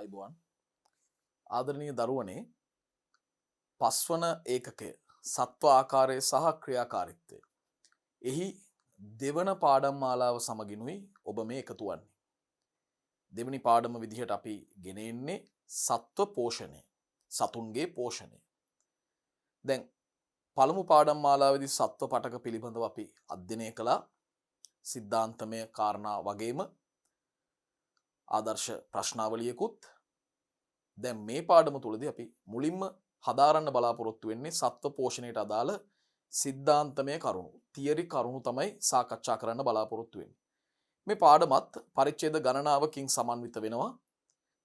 ආයිබෝවන් ආදරණීය දරුවනේ පස්වන ඒකකය සත්ව ආකාරය සහ ක්‍රියාකාරීත්වය එහි දෙවන පාඩම් මාලාව සමගිනුයි ඔබ මේ එකතු වන්නේ. දෙවනි පාඩම විදිහට අපි ගෙන එන්නේ සත්ව පෝෂණය, සතුන්ගේ පෝෂණය. දැන් පළමු පාඩම් මාලාවේදී සත්ව පටක පිළිබඳව අපි අධ්‍යයනය කළා. සිද්ධාන්තමය කාරණා වගේම ආදර්ශ ප්‍රශ්නාවලියකුත්. දැන් මේ පාඩම තුලදී අපි මුලින්ම හදාරන්න බලාපොරොත්තු වෙන්නේ සත්ව පෝෂණයට අදාළ සිද්ධාන්තමය කරුණු, තියරි කරුණු තමයි සාකච්ඡා කරන්න බලාපොරොත්තු වෙන්නේ. මේ පාඩමත් පරිච්ඡේද ගණනාවකින් සමන්විත වෙනවා.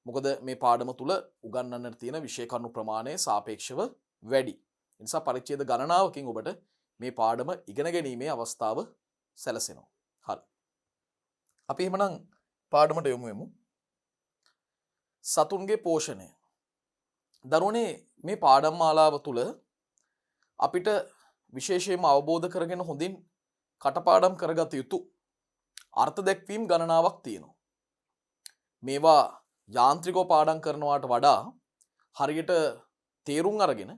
මොකද මේ පාඩම තුල උගන්වන්නට තියෙන විෂය කරුණු ප්‍රමාණය සාපේක්ෂව වැඩි. ඒ නිසා පරිච්ඡේද ගණනාවකින් ඔබට මේ පාඩම ඉගෙන ගැනීමේ අවස්ථාව සැලසෙනවා. හරි. අපි එහෙමනම් පාඩමට යමු වෙමු. සතුන්ගේ පෝෂණය. දරුවනේ මේ පාඩම් මාලාව තුළ අපිට විශේෂයෙන්ම අවබෝධ කරගෙන හොඳින් කටපාඩම් කරගත යුතු අර්ථ දැක්වීම් ගණනාවක් තියෙනවා. මේවා යාන්ත්‍රිකව පාඩම් කරනවාට වඩා හරියට තේරුම් අරගෙන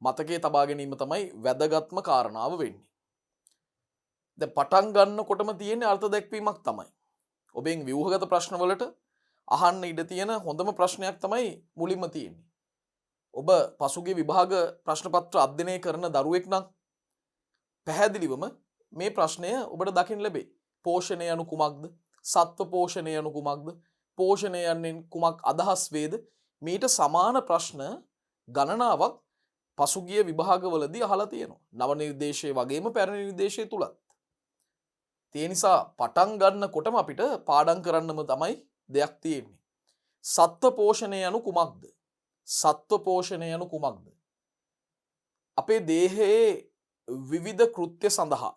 මතකයේ තබා ගැනීම තමයි වැදගත්ම කාරණාව වෙන්නේ. දැන් පටන් ගන්නකොටම තියෙන අර්ථ දැක්වීමක් තමයි. ඔබෙන් ව්‍යුහගත ප්‍රශ්නවලට අහන්න ඉඩ තියෙන හොඳම ප්‍රශ්නයක් තමයි මුලින්ම තියෙන්නේ. ඔබ පසුගිය විභාග ප්‍රශ්න පත්‍ර අධ්‍යයනය කරන දරුවෙක් නම් පැහැදිලිවම මේ ප්‍රශ්නය ඔබට දකින්න ලැබේ. පෝෂණය යනු කුමක්ද? සත්ව පෝෂණය යනු කුමක්ද? පෝෂණය යන්නේ කුමක් අදහස් වේද? මීට සමාන ප්‍රශ්න ගණනාවක් පසුගිය විභාගවලදී අහලා තියෙනවා. නව නිර්දේශයේ වගේම පැරණි නිර්දේශයේ තුලත්. ඒ නිසා පටන් ගන්නකොටම අපිට පාඩම් කරන්නම තමයි දෙයක් තියෙන්නේ. සත්ව පෝෂණය යනු කුමක්ද? සත්ව පෝෂණය යනු කුමක්ද? අපේ දේහයේ විවිධ කෘත්‍ය සඳහා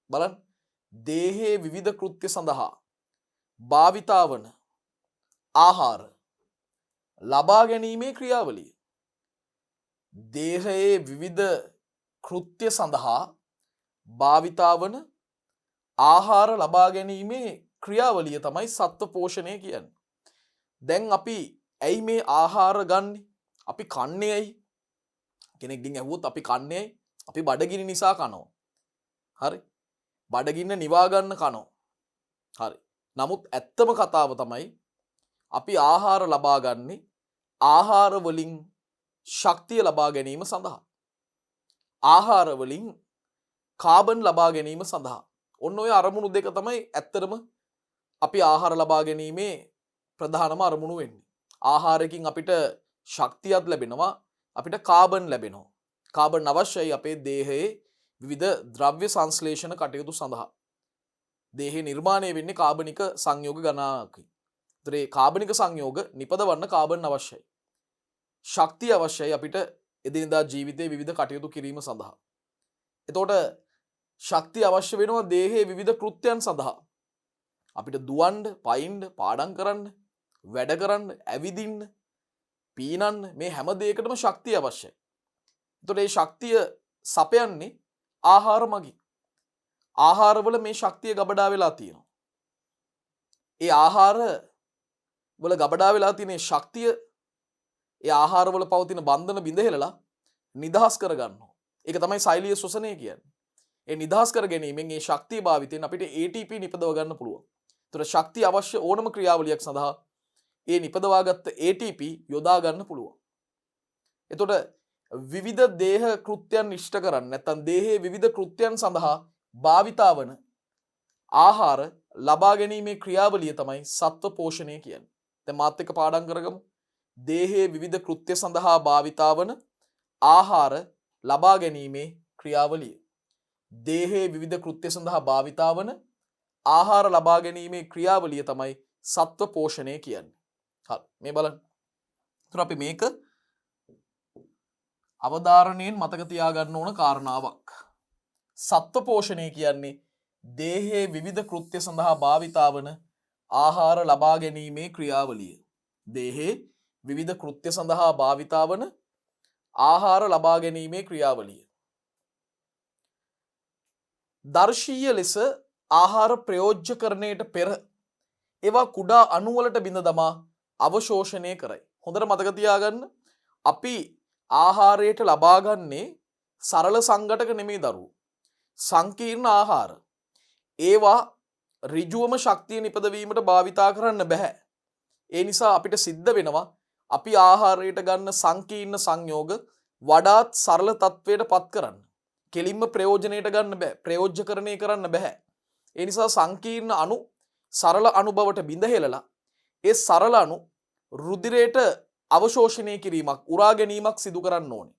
බලන්න, දේහයේ විවිධ කෘත්‍ය සඳහා භාවිතා වන ආහාර ලබා ගැනීමේ ක්‍රියාවලිය. දේහයේ විවිධ කෘත්‍ය සඳහා භාවිතා වන ආහාර ලබා ගැනීමේ ක්‍රියාවලිය තමයි සත්ව පෝෂණය කියන්නේ. දැන් අපි ඇයි මේ ආහාර ගන්නෙ? අපි කන්නේ ඇයි? කෙනෙක්ගෙන් ඇහුවොත් අපි කන්නේ ඇයි? අපි බඩගිනි නිසා කනවා. හරි. බඩගින්න නිවා ගන්න කනවා. හරි. නමුත් ඇත්තම කතාව තමයි අපි ආහාර ලබා ගන්නෙ ආහාර වලින් ශක්තිය ලබා ගැනීම සඳහා. ආහාර වලින් කාබන් ලබා ගැනීම සඳහා. ඔන්න ඔය අරමුණු දෙක තමයි ඇත්තටම අපි ආහාර ලබා ගැනීමේ ප්‍රධානම අරමුණු වෙන්නේ. ආහාරයෙන් අපිට ශක්තියක් ලැබෙනවා, අපිට කාබන් ලැබෙනවා. කාබන් අවශ්‍යයි අපේ දේහයේ විවිධ ද්‍රව්‍ය සංශ්ලේෂණ කටයුතු සඳහා. දේහය නිර්මාණය වෙන්නේ කාබනික සංයෝග ගණනාවකින්. ඒතර ඒ කාබනික සංයෝග නිපදවන්න කාබන් අවශ්‍යයි. ශක්තිය අවශ්‍යයි අපිට එදිනදා ජීවිතයේ විවිධ කටයුතු කිරීම සඳහා. එතකොට ශක්තිය අවශ්‍ය වෙනවා දේහයේ විවිධ කෘත්‍යයන් සඳහා. අපිට දුවන්න, පයින්න, පාඩම් කරන්න, වැඩ කරන්න, ඇවිදින්න, පීනන්න, මේ හැම දෙයකටම ශක්තිය අවශ්‍යයි. එතකොට මේ ශක්තිය සපයන්නේ ආහාර මගින්. ආහාරවල මේ ශක්තිය ගබඩා වෙලා තියෙනවා. ඒ ආහාර වල ගබඩා වෙලා තියෙන ශක්තිය ඒ ආහාරවල පවතින බන්ධන බිඳහෙලලා නිදහස් කරගන්නවා. ඒක තමයි සෛලීය ශ්වසනය කියන්නේ. ඒ නිදහස් කර ගැනීමෙන් ඒ ශක්තිය භාවිතයෙන් අපිට ATP නිපදව ගන්න පුළුවන්. ඒතර ශක්තිය අවශ්‍ය ඕනම ක්‍රියාවලියක් සඳහා ඒ නිපදවාගත්ත ATP යොදා ගන්න පුළුවන්. එතකොට විවිධ දේහ කෘත්‍යයන් ඉෂ්ට කරන්න නැත්නම් දේහයේ විවිධ කෘත්‍යයන් සඳහා භාවිතා වන ආහාර ලබා ගැනීමේ ක්‍රියාවලිය තමයි සත්ව පෝෂණය කියන්නේ. දැන් මාත් එක්ක පාඩම් කරගමු. දේහයේ විවිධ කෘත්‍ය සඳහා භාවිතා වන ආහාර ලබා ගැනීමේ ක්‍රියාවලිය. දේහයේ විවිධ කෘත්‍ය සඳහා භාවිතා වන ආහාර ලබා ගැනීමේ ක්‍රියාවලිය තමයි සත්ව පෝෂණය කියන්නේ. හරි. මේ බලන්න. ඒතර අපි මේක අවධාරණයෙන් මතක තියාගන්න ඕන කාරණාවක්. සත්ව පෝෂණය කියන්නේ දේහයේ විවිධ කෘත්‍ය සඳහා භාවිතා වන ආහාර ලබා ගැනීමේ ක්‍රියාවලිය. දේහයේ විවිධ කෘත්‍ය සඳහා භාවිතා වන ආහාර ලබා ගැනීමේ ක්‍රියාවලිය. දර්ශීය ලෙස ආහාර ප්‍රයෝජ්‍යකරණයට පෙර ඒවා කුඩා අණු වලට බිඳ දමා අවශෝෂණය කරයි. හොඳට මතක තියාගන්න අපි ආහාරයට ලබා ගන්නේ සරල සංඝටක නෙමෙයි දරුවෝ. සංකීර්ණ ආහාර. ඒවා ඍජුවම ශක්තිය නිපදවීමට භාවිතා කරන්න බෑ. ඒ නිසා අපිට සිද්ධ වෙනවා අපි ආහාරයට ගන්න සංකීර්ණ සංයෝග වඩාත් සරල තත්වයට පත් කරන්න. කෙලින්ම ප්‍රයෝජනයට ගන්න බෑ. ප්‍රයෝජ්‍යකරණය කරන්න බෑ. ඒ නිසා සංකීර්ණ අණු සරල අණු බවට බිඳ හෙලලා ඒ සරල අණු රුධිරයට අවශෝෂණය කිරීමක් උරා ගැනීමක් සිදු කරන්න ඕනේ.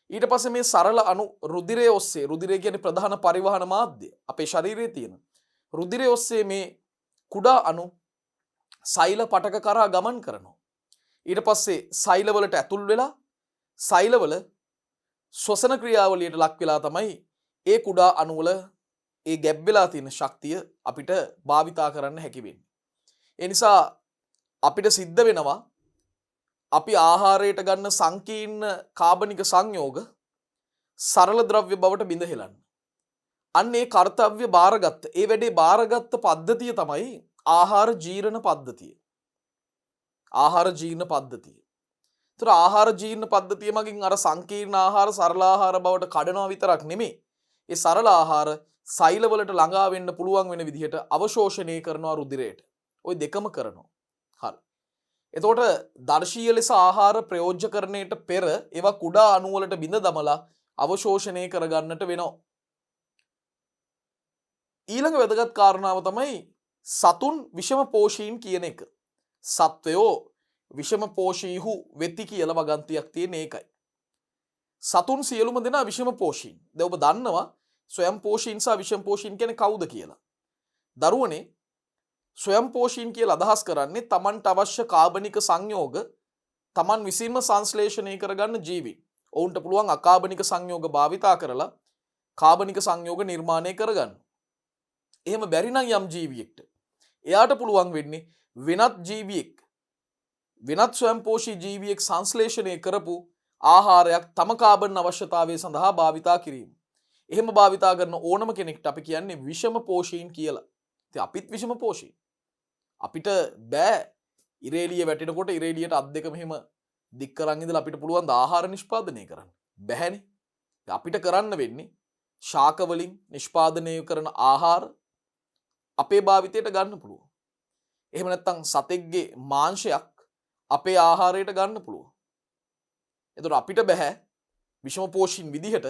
ඊට පස්සේ මේ සරල අණු රුධිරය ඔස්සේ රුධිරය කියන්නේ ප්‍රධාන පරිවහන මාධ්‍ය අපේ ශරීරයේ තියෙන රුධිරය ඔස්සේ මේ කුඩා අණු සෛල පටක කරා ගමන් කරනවා. ඊට පස්සේ සෛලවලට ඇතුල් වෙලා සෛලවල ශ්වසන ක්‍රියාවලියට ලක් වෙලා තමයි ඒ කුඩා අණු වල ඒ ගැබ් වෙලා තියෙන ශක්තිය අපිට භාවිතා කරන්න හැකි වෙන්නේ. ඒ නිසා අපිට සිද්ධ වෙනවා අපි ආහාරයට ගන්න සංකීර්ණ කාබනික සංයෝග සරල ද්‍රව්‍ය බවට බිඳ හෙලන්න. අන්න ඒ කාර්යය බාරගත්ත ඒ වැඩේ බාරගත්ත පද්ධතිය තමයි ආහාර ජීර්ණ පද්ධතිය. ආහාර ජීර්ණ පද්ධතිය. ඒතර ආහාර ජීර්ණ පද්ධතිය මගින් අර සංකීර්ණ ආහාර සරල ආහාර බවට කඩනවා විතරක් නෙමෙයි. ඒ සරල ආහාර සෛල වලට ළඟා වෙන්න පුළුවන් වෙන විදිහට අවශෝෂණය කරනවා රුධිරයට. ওই දෙකම කරනවා. හරි. එතකොට දර්ශීය ලෙස ආහාර ප්‍රයෝජ්‍යකරණයට පෙර ඒවා කුඩා අණු වලට බිඳ දමලා අවශෝෂණය කරගන්නට වෙනවා. ඊළඟ වැදගත් කාරණාව තමයි සතුන් විෂම පෝෂීන් කියන එක. සත්වයෝ විෂම පෝෂීහු වෙති කියලා වගන්තියක් තියෙන ඒකයි. සතුන් සියලුම දෙනා විෂම පෝෂීන්. දැන් ඔබ දන්නවා ස්වයං පෝෂීන් සහ විෂම පෝෂීන් කියන්නේ කවුද කියලා. දරුවනේ ස්වයං පෝෂීන් කියලා අදහස් කරන්නේ තමන්ට අවශ්‍ය කාබනික සංයෝග තමන් විසින්ම සංශ්ලේෂණය කරගන්න ජීවීන්. ඔවුන්ට පුළුවන් අකාබනික සංයෝග භාවිතා කරලා කාබනික සංයෝග නිර්මාණය කරගන්න. එහෙම බැරි නම් යම් ජීවියෙක්ට එයාට පුළුවන් වෙන්නේ වෙනත් ජීවියෙක් වෙනත් ස්වයං පෝෂී ජීවියෙක් සංශ්ලේෂණය කරපු ආහාරයක් තම කාබන් අවශ්‍යතාවය සඳහා භාවිතා කිරීම. එහෙම භාවිතා කරන ඕනම කෙනෙක්ට අපි කියන්නේ විෂම පෝෂීන් කියලා. ඉතින් අපිත් විෂම පෝෂීන්. අපිට බෑ ඉරේලිය වැටෙනකොට ඉරේලියට අත් දෙක මෙහෙම දික් කරන් ඉඳලා අපිට පුළුවන් ද ආහාර නිෂ්පාදනය කරන්න. බැහැනේ. අපිට කරන්න වෙන්නේ ශාක වලින් නිෂ්පාදනය කරන ආහාර අපේ භාවිතයට ගන්න පුළුවන්. එහෙම නැත්නම් සතෙක්ගේ මාංශයක් අපේ ආහාරයට ගන්න පුළුවන්. එතකොට අපිට බෑ විෂම පෝෂීන් විදිහට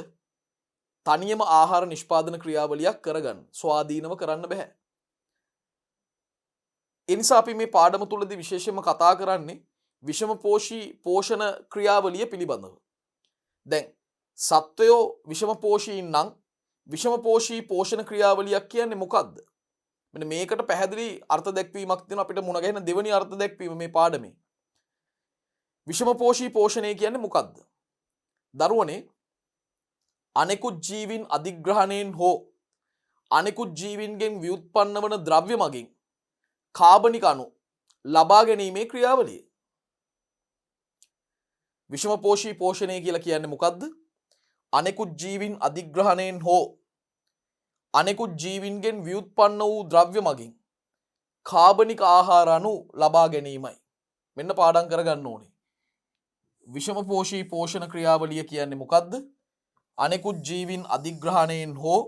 තනියම ආහාර නිෂ්පාදන ක්‍රියාවලියක් කරගන්න. ස්වාධීනව කරන්න බෑ. ඒ නිසා අපි මේ පාඩම තුලදී විශේෂයෙන්ම කතා කරන්නේ විෂම පෝෂී පෝෂණ ක්‍රියාවලිය පිළිබඳව. දැන් සත්වයෝ විෂම පෝෂීන් නම් විෂම පෝෂී පෝෂණ ක්‍රියාවලියක් කියන්නේ මොකක්ද? මෙන්න මේකට පැහැදිලි අර්ථ දැක්වීමක් තියෙනවා අපිට මුණ ගැහෙන දෙවෙනි අර්ථ දැක්වීම මේ පාඩමේ. විෂම පෝෂී පෝෂණය කියන්නේ මොකක්ද? දරුවනේ අනෙකුත් ජීවීන් අධිග්‍රහණයෙන් හෝ අනෙකුත් ජීවීන්ගෙන් ව්‍යුත්පන්න වන ද්‍රව්‍ය මගින් කාබනික අණු ලබා ගැනීමේ ක්‍රියාවලිය. විෂම පෝෂී පෝෂණය කියලා කියන්නේ මොකක්ද? අනෙකුත් ජීවීන් අධිග්‍රහණයෙන් හෝ අනෙකුත් ජීවීන්ගෙන් ව්‍යුත්පන්න වූ ද්‍රව්‍ය මගින් කාබනික ආහාර අණු ලබා ගැනීමයි. මෙන්න පාඩම් කරගන්න ඕනේ. විෂම පෝෂී පෝෂණ ක්‍රියාවලිය කියන්නේ මොකක්ද? අනෙකුත් ජීවීන් අධිග්‍රහණයෙන් හෝ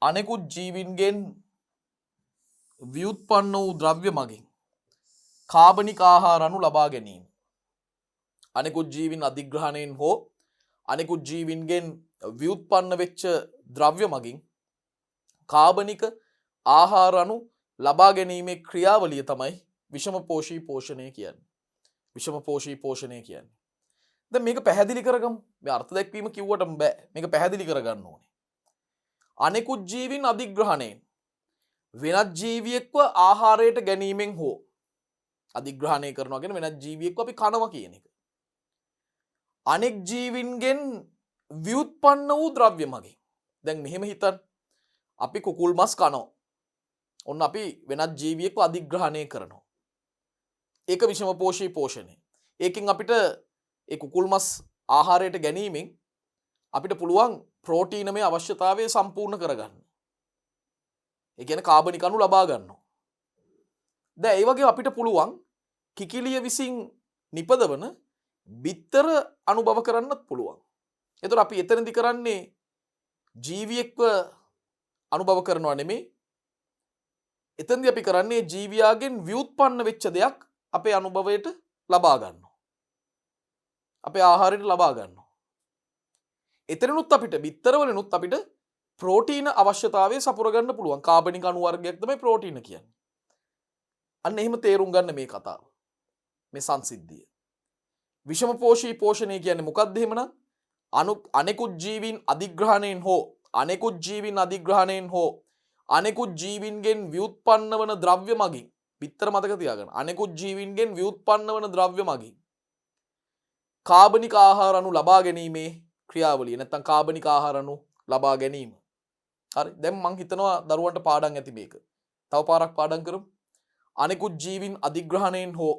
අනෙකුත් ජීවීන්ගෙන් ව්‍යුත්පන්න වූ ද්‍රව්‍ය මගින් කාබනික ආහාර අණු ලබා ගැනීම. අනෙකුත් ජීවීන් අධිග්‍රහණයෙන් හෝ අනෙකුත් ජීවීන්ගෙන් ව්‍යුත්පන්න වෙච්ච ද්‍රව්‍ය මගින් කාබනික ආහාර අණු ලබා ගැනීමේ ක්‍රියාවලිය තමයි විෂම පෝෂී පෝෂණය කියන්නේ. විෂම පෝෂී පෝෂණය කියන්නේ. දැන් මේක පැහැදිලි කරගමු. මේ අර්ථ දැක්වීම කිව්වටම බෑ. මේක පැහැදිලි කරගන්න ඕනේ. අනෙකුත් ජීවීන් අධිග්‍රහණයෙන් වෙනත් ජීවියෙක්ව ආහාරයට ගැනීමෙන් හෝ අධිග්‍රහණය කරනවා කියන්නේ වෙනත් ජීවියෙක්ව අපි කනවා කියන එක. අනෙක් ජීවීන්ගෙන් ව්‍යුත්පන්න වූ ද්‍රව්‍ය මගින්. දැන් මෙහෙම හිතන්න. අපි කුකුල් මස් කනවා. ඔන්න අපි වෙනත් ජීවියෙක්ව අධිග්‍රහණය කරනවා. ඒක විෂම පෝෂී පෝෂණය. ඒකෙන් අපිට ඒ කුකුල් මස් ආහාරයට ගැනීමෙන් අපිට පුළුවන් ප්‍රෝටීනමය අවශ්‍යතාවය සම්පූර්ණ කරගන්න. ඒ කියන්නේ කාබනික අණු ලබා ගන්නවා. දැන් ඒ වගේ අපිට පුළුවන් කිකිලිය විසින් නිපදවන බිත්තර අනුභව කරන්නත් පුළුවන්. එතකොට අපි එතනදි කරන්නේ ජීවියෙක්ව අනුභව කරනවා නෙමෙයි. එතනදී අපි කරන්නේ ජීවියාගෙන් ව්‍යුත්පන්න වෙච්ච දෙයක් අපේ අනුභවයට ලබා ගන්නවා. අපේ ආහාරයට ලබා ගන්නවා. එතනනුත් අපිට බිත්තරවලනුත් අපිට ප්‍රෝටීන අවශ්‍යතාවය සපුර ගන්න පුළුවන්. කාබනික අණු වර්ගයක් තමයි ප්‍රෝටීන කියන්නේ. අන්න එහෙම තේරුම් ගන්න මේ කතාව. මේ සංසිද්ධිය. විෂම පෝෂී පෝෂණය කියන්නේ මොකක්ද එහෙමනම්? අනෙකුත් ජීවීන් අධිග්‍රහණයෙන් හෝ අනෙකුත් ජීවීන්ගෙන් ව්‍යුත්පන්න වන ද්‍රව්‍ය මගින් පිටතර මතක තියාගන්න. අනෙකුත් ජීවීන්ගෙන් ව්‍යුත්පන්න වන ද්‍රව්‍ය මගින් කාබනික ආහාර අණු ලබා ගැනීමේ ක්‍රියාවලිය නැත්නම් කාබනික ආහාර අණු ලබා ගැනීම. හරි. දැන් මං හිතනවා දරුවන්ට පාඩම් ඇති මේක. තව පාරක් පාඩම් කරමු. අනෙකුත් ජීවීන් අධිග්‍රහණයෙන් හෝ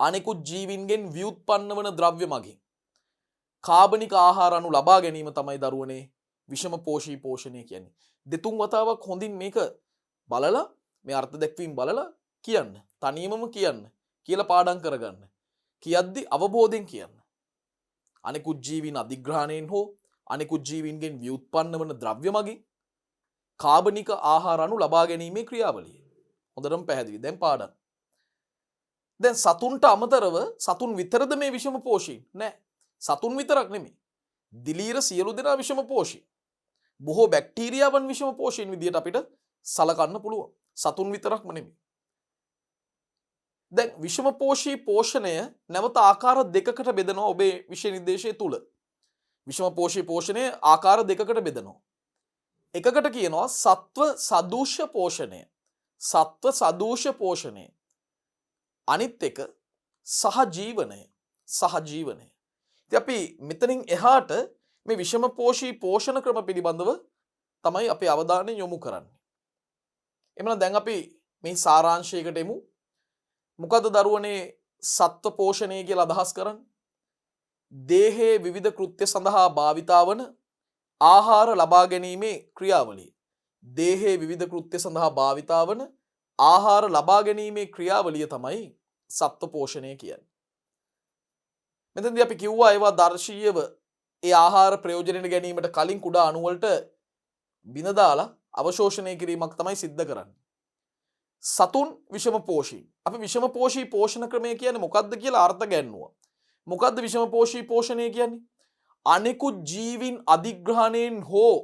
අනෙකුත් ජීවීන්ගෙන් ව්‍යුත්පන්න වන ද්‍රව්‍ය මගින් කාබනික ආහාර අණු ලබා ගැනීම තමයි දරුවනේ විෂම පෝෂී පෝෂණය කියන්නේ. දෙතුන් වතාවක් හොඳින් මේක බලලා මේ අර්ථ දැක්වීම බලලා කියන්න. තනියමම කියන්න. කියලා පාඩම් කරගන්න. කියද්දි අවබෝධයෙන් කියන්න. අනෙකුත් ජීවීන් අධිග්‍රහණයෙන් හෝ අනෙකුත් ජීවීන්ගෙන් ව්‍යුත්පන්න වන ද්‍රව්‍ය මගින් කාබනික ආහාර අණු ලබා ගැනීමේ ක්‍රියාවලිය. හොඳටම පැහැදිලි. දැන් පාඩම්. දැන් සතුන්ට අමතරව සතුන් විතරද මේ විෂම පෝෂී? නෑ. සතුන් විතරක් නෙමෙයි. දිලීර සියලු දෙනා විෂම පෝෂී. බොහෝ බැක්ටීරියාවන් විෂම පෝෂීන් විදියට අපිට සලකන්න පුළුවන්. සතුන් විතරක්ම නෙමෙයි. දැන් විෂම පෝෂී පෝෂණය නැවත ආකාර දෙකකට බෙදනවා ඔබේ විෂය නිර්දේශය තුල. විෂම පෝෂී පෝෂණය ආකාර දෙකකට බෙදනවා. එකකට කියනවා සත්ව සදූෂ පෝෂණය. සත්ව සදූෂ පෝෂණය. අනිත් එක සහජීවනය. සහජීවනය. ඉතින් අපි මෙතනින් එහාට මේ විෂම පෝෂී පෝෂණ ක්‍රම පිළිබඳව තමයි අපි අවධානය යොමු කරන්නේ. එමනම් දැන් අපි මේ සාරාංශයකට එමු. මොකද දරුවනේ සත්ව පෝෂණය කියලා අදහස් කරන්නේ? දේහයේ විවිධ කෘත්‍ය සඳහා භාවිතා වන ආහාර ලබා ගැනීමේ ක්‍රියාවලිය. දේහයේ විවිධ කෘත්‍ය සඳහා භාවිතා වන ආහාර ලබා ගැනීමේ ක්‍රියාවලිය තමයි සත්ව පෝෂණය කියන්නේ. මෙතනදී අපි කිව්වා ඒවා දර්ශීයව ඒ ආහාර ප්‍රයෝජනෙට ගැනීමට කලින් කුඩා අණු වලට බිඳ දාලා අවශෝෂණය කිරීමක් තමයි සිද්ධ කරන්නේ. සතුන් විෂම පෝෂී. අපි විෂම පෝෂී පෝෂණ ක්‍රමය කියන්නේ මොකක්ද කියලා අර්ථ ගැන්නුවා. මොකක්ද විෂම පෝෂී පෝෂණය කියන්නේ? අනෙකුත් ජීවීන් අධිග්‍රහණයෙන් හෝ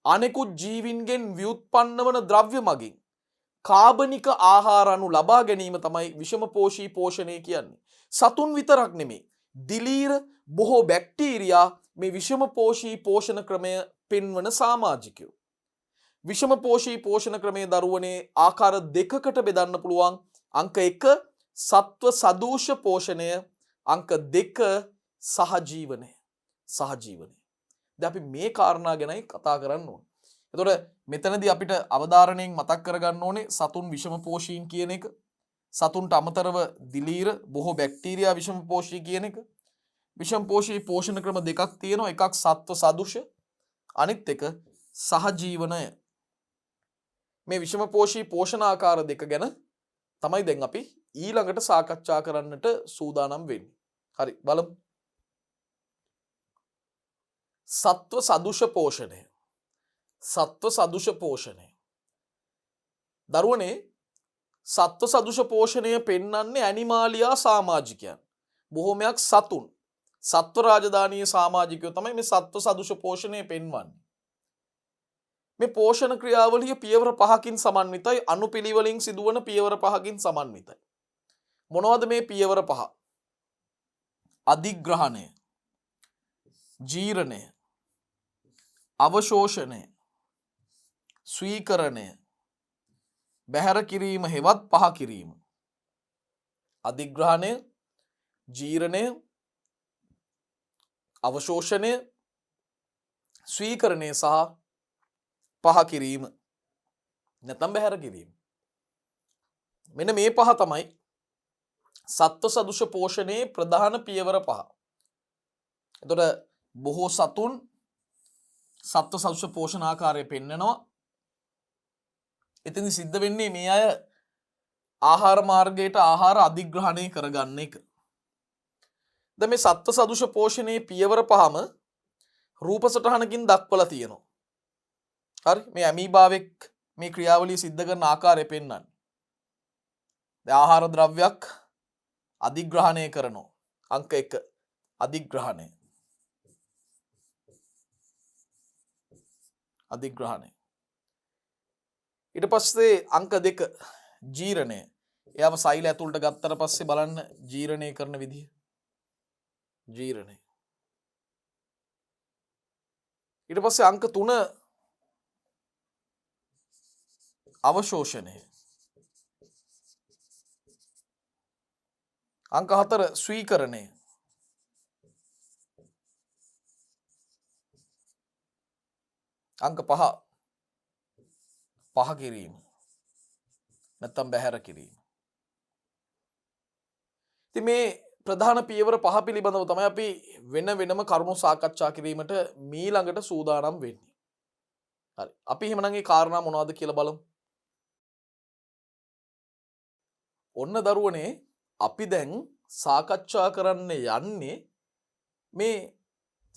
අනෙකුත් ජීවීන්ගෙන් ව්‍යුත්පන්න වන ද්‍රව්‍ය මගින් කාබනික ආහාර අණු ලබා ගැනීම තමයි විෂම පෝෂී පෝෂණය කියන්නේ. සතුන් විතරක් නෙමෙයි. දිලීර බොහෝ බැක්ටීරියා මේ විෂම පෝෂී පෝෂණ ක්‍රමය පෙන්වන සමාජිකයෝ. විෂම පෝෂී පෝෂණ ක්‍රමයේ දරුවනේ ආකාර දෙකකට බෙදන්න පුළුවන්. අංක 1 සත්ව සදූෂ පෝෂණය, අංක 2 සහජීවනය. සහජීවනය. දැන් අපි මේ කාරණා ගැනයි කතා කරන්න ඕනේ. එතකොට මෙතනදී අපිට අවධාරණයෙන් මතක් කරගන්න ඕනේ සතුන් විෂම පෝෂීන් කියන එක. සතුන්ට අමතරව දිලීර බොහෝ බැක්ටීරියා විෂම පෝෂී කියන එක. විෂම පෝෂී පෝෂණ ක්‍රම දෙකක් තියෙනවා. එකක් සත්ව සදූෂ, අනිත් එක සහජීවනය. මේ විෂම පෝෂී පෝෂණ ආකාර දෙක ගැන තමයි දැන් අපි ඊළඟට සාකච්ඡා කරන්නට සූදානම් වෙන්නේ. හරි බලමු. සත්ව සදූෂ පෝෂණය. සත්ව සදූෂ පෝෂණය. දරුවනේ සත්ව සදූෂ පෝෂණය පෙන්වන්නේ ඇනිමාලියා සමාජිකයන්. බොහෝමයක් සතුන්. සත්ව රාජධානීය සමාජිකයෝ තමයි මේ සත්ව සදූෂ පෝෂණය පෙන්වන්නේ. මේ පෝෂණ ක්‍රියාවලිය පියවර 5කින් සමන්විතයි. අනුපිළිවෙලින් සිදුවන පියවර 5කින් සමන්විතයි. මොනවද මේ පියවර 5? අධිග්‍රහණය, ජීර්ණය, අවශෝෂණය, ස්වීකරණය, බැහැර කිරීම හෙවත් පහ කිරීම. අධිග්‍රහණය, ජීර්ණය, අවශෝෂණය, ස්වීකරණය සහ පහ කිරීම නැත්නම් බැහැර කිරීම. මෙන්න මේ පහ තමයි සත්ව සදූෂ පෝෂණයේ ප්‍රධාන පියවර 5. එතකොට බොහෝ සතුන් සත්ව සදූෂ පෝෂණ ආකාරය පෙන්නනවා. එතෙන්දි සිද්ධ වෙන්නේ මේ අය ආහාර මාර්ගයට ආහාර අධිග්‍රහණය කරගන්න එක. දැන් මේ සත්ත්ව සදුෂ පෝෂණයේ පියවර පහම රූප සටහනකින් දක්වලා තියෙනවා. හරි මේ ඇමීබාවෙක් මේ ක්‍රියාවලිය සිද්ධ කරන ආකාරය පෙන්වන්නේ. දැන් ආහාර ද්‍රව්‍යයක් අධිග්‍රහණය කරනවා. අංක 1 අධිග්‍රහණය. ඊට පස්සේ අංක 2 ජීරණය. එයාම සෛල ඇතුළට ගත්තට පස්සේ බලන්න ජීරණය කරන විදිහ. ජීරණය. ඊට පස්සේ අංක 3 අවශෝෂණය. අංක 4 ස්වීකරණය. අංක 5 පහ කිරීම. නැත්තම් බැහැර කිරීම. ඉතින් මේ ප්‍රධාන පියවර පහ පිළිබඳව තමයි අපි වෙන වෙනම කරුණු සාකච්ඡා කිරීමට මීළඟට සූදානම් වෙන්නේ. හරි. අපි එහෙමනම් මේ කාරණා මොනවද කියලා බලමු. ඔන්න දරුවනේ අපි දැන් සාකච්ඡා කරන්න යන්නේ මේ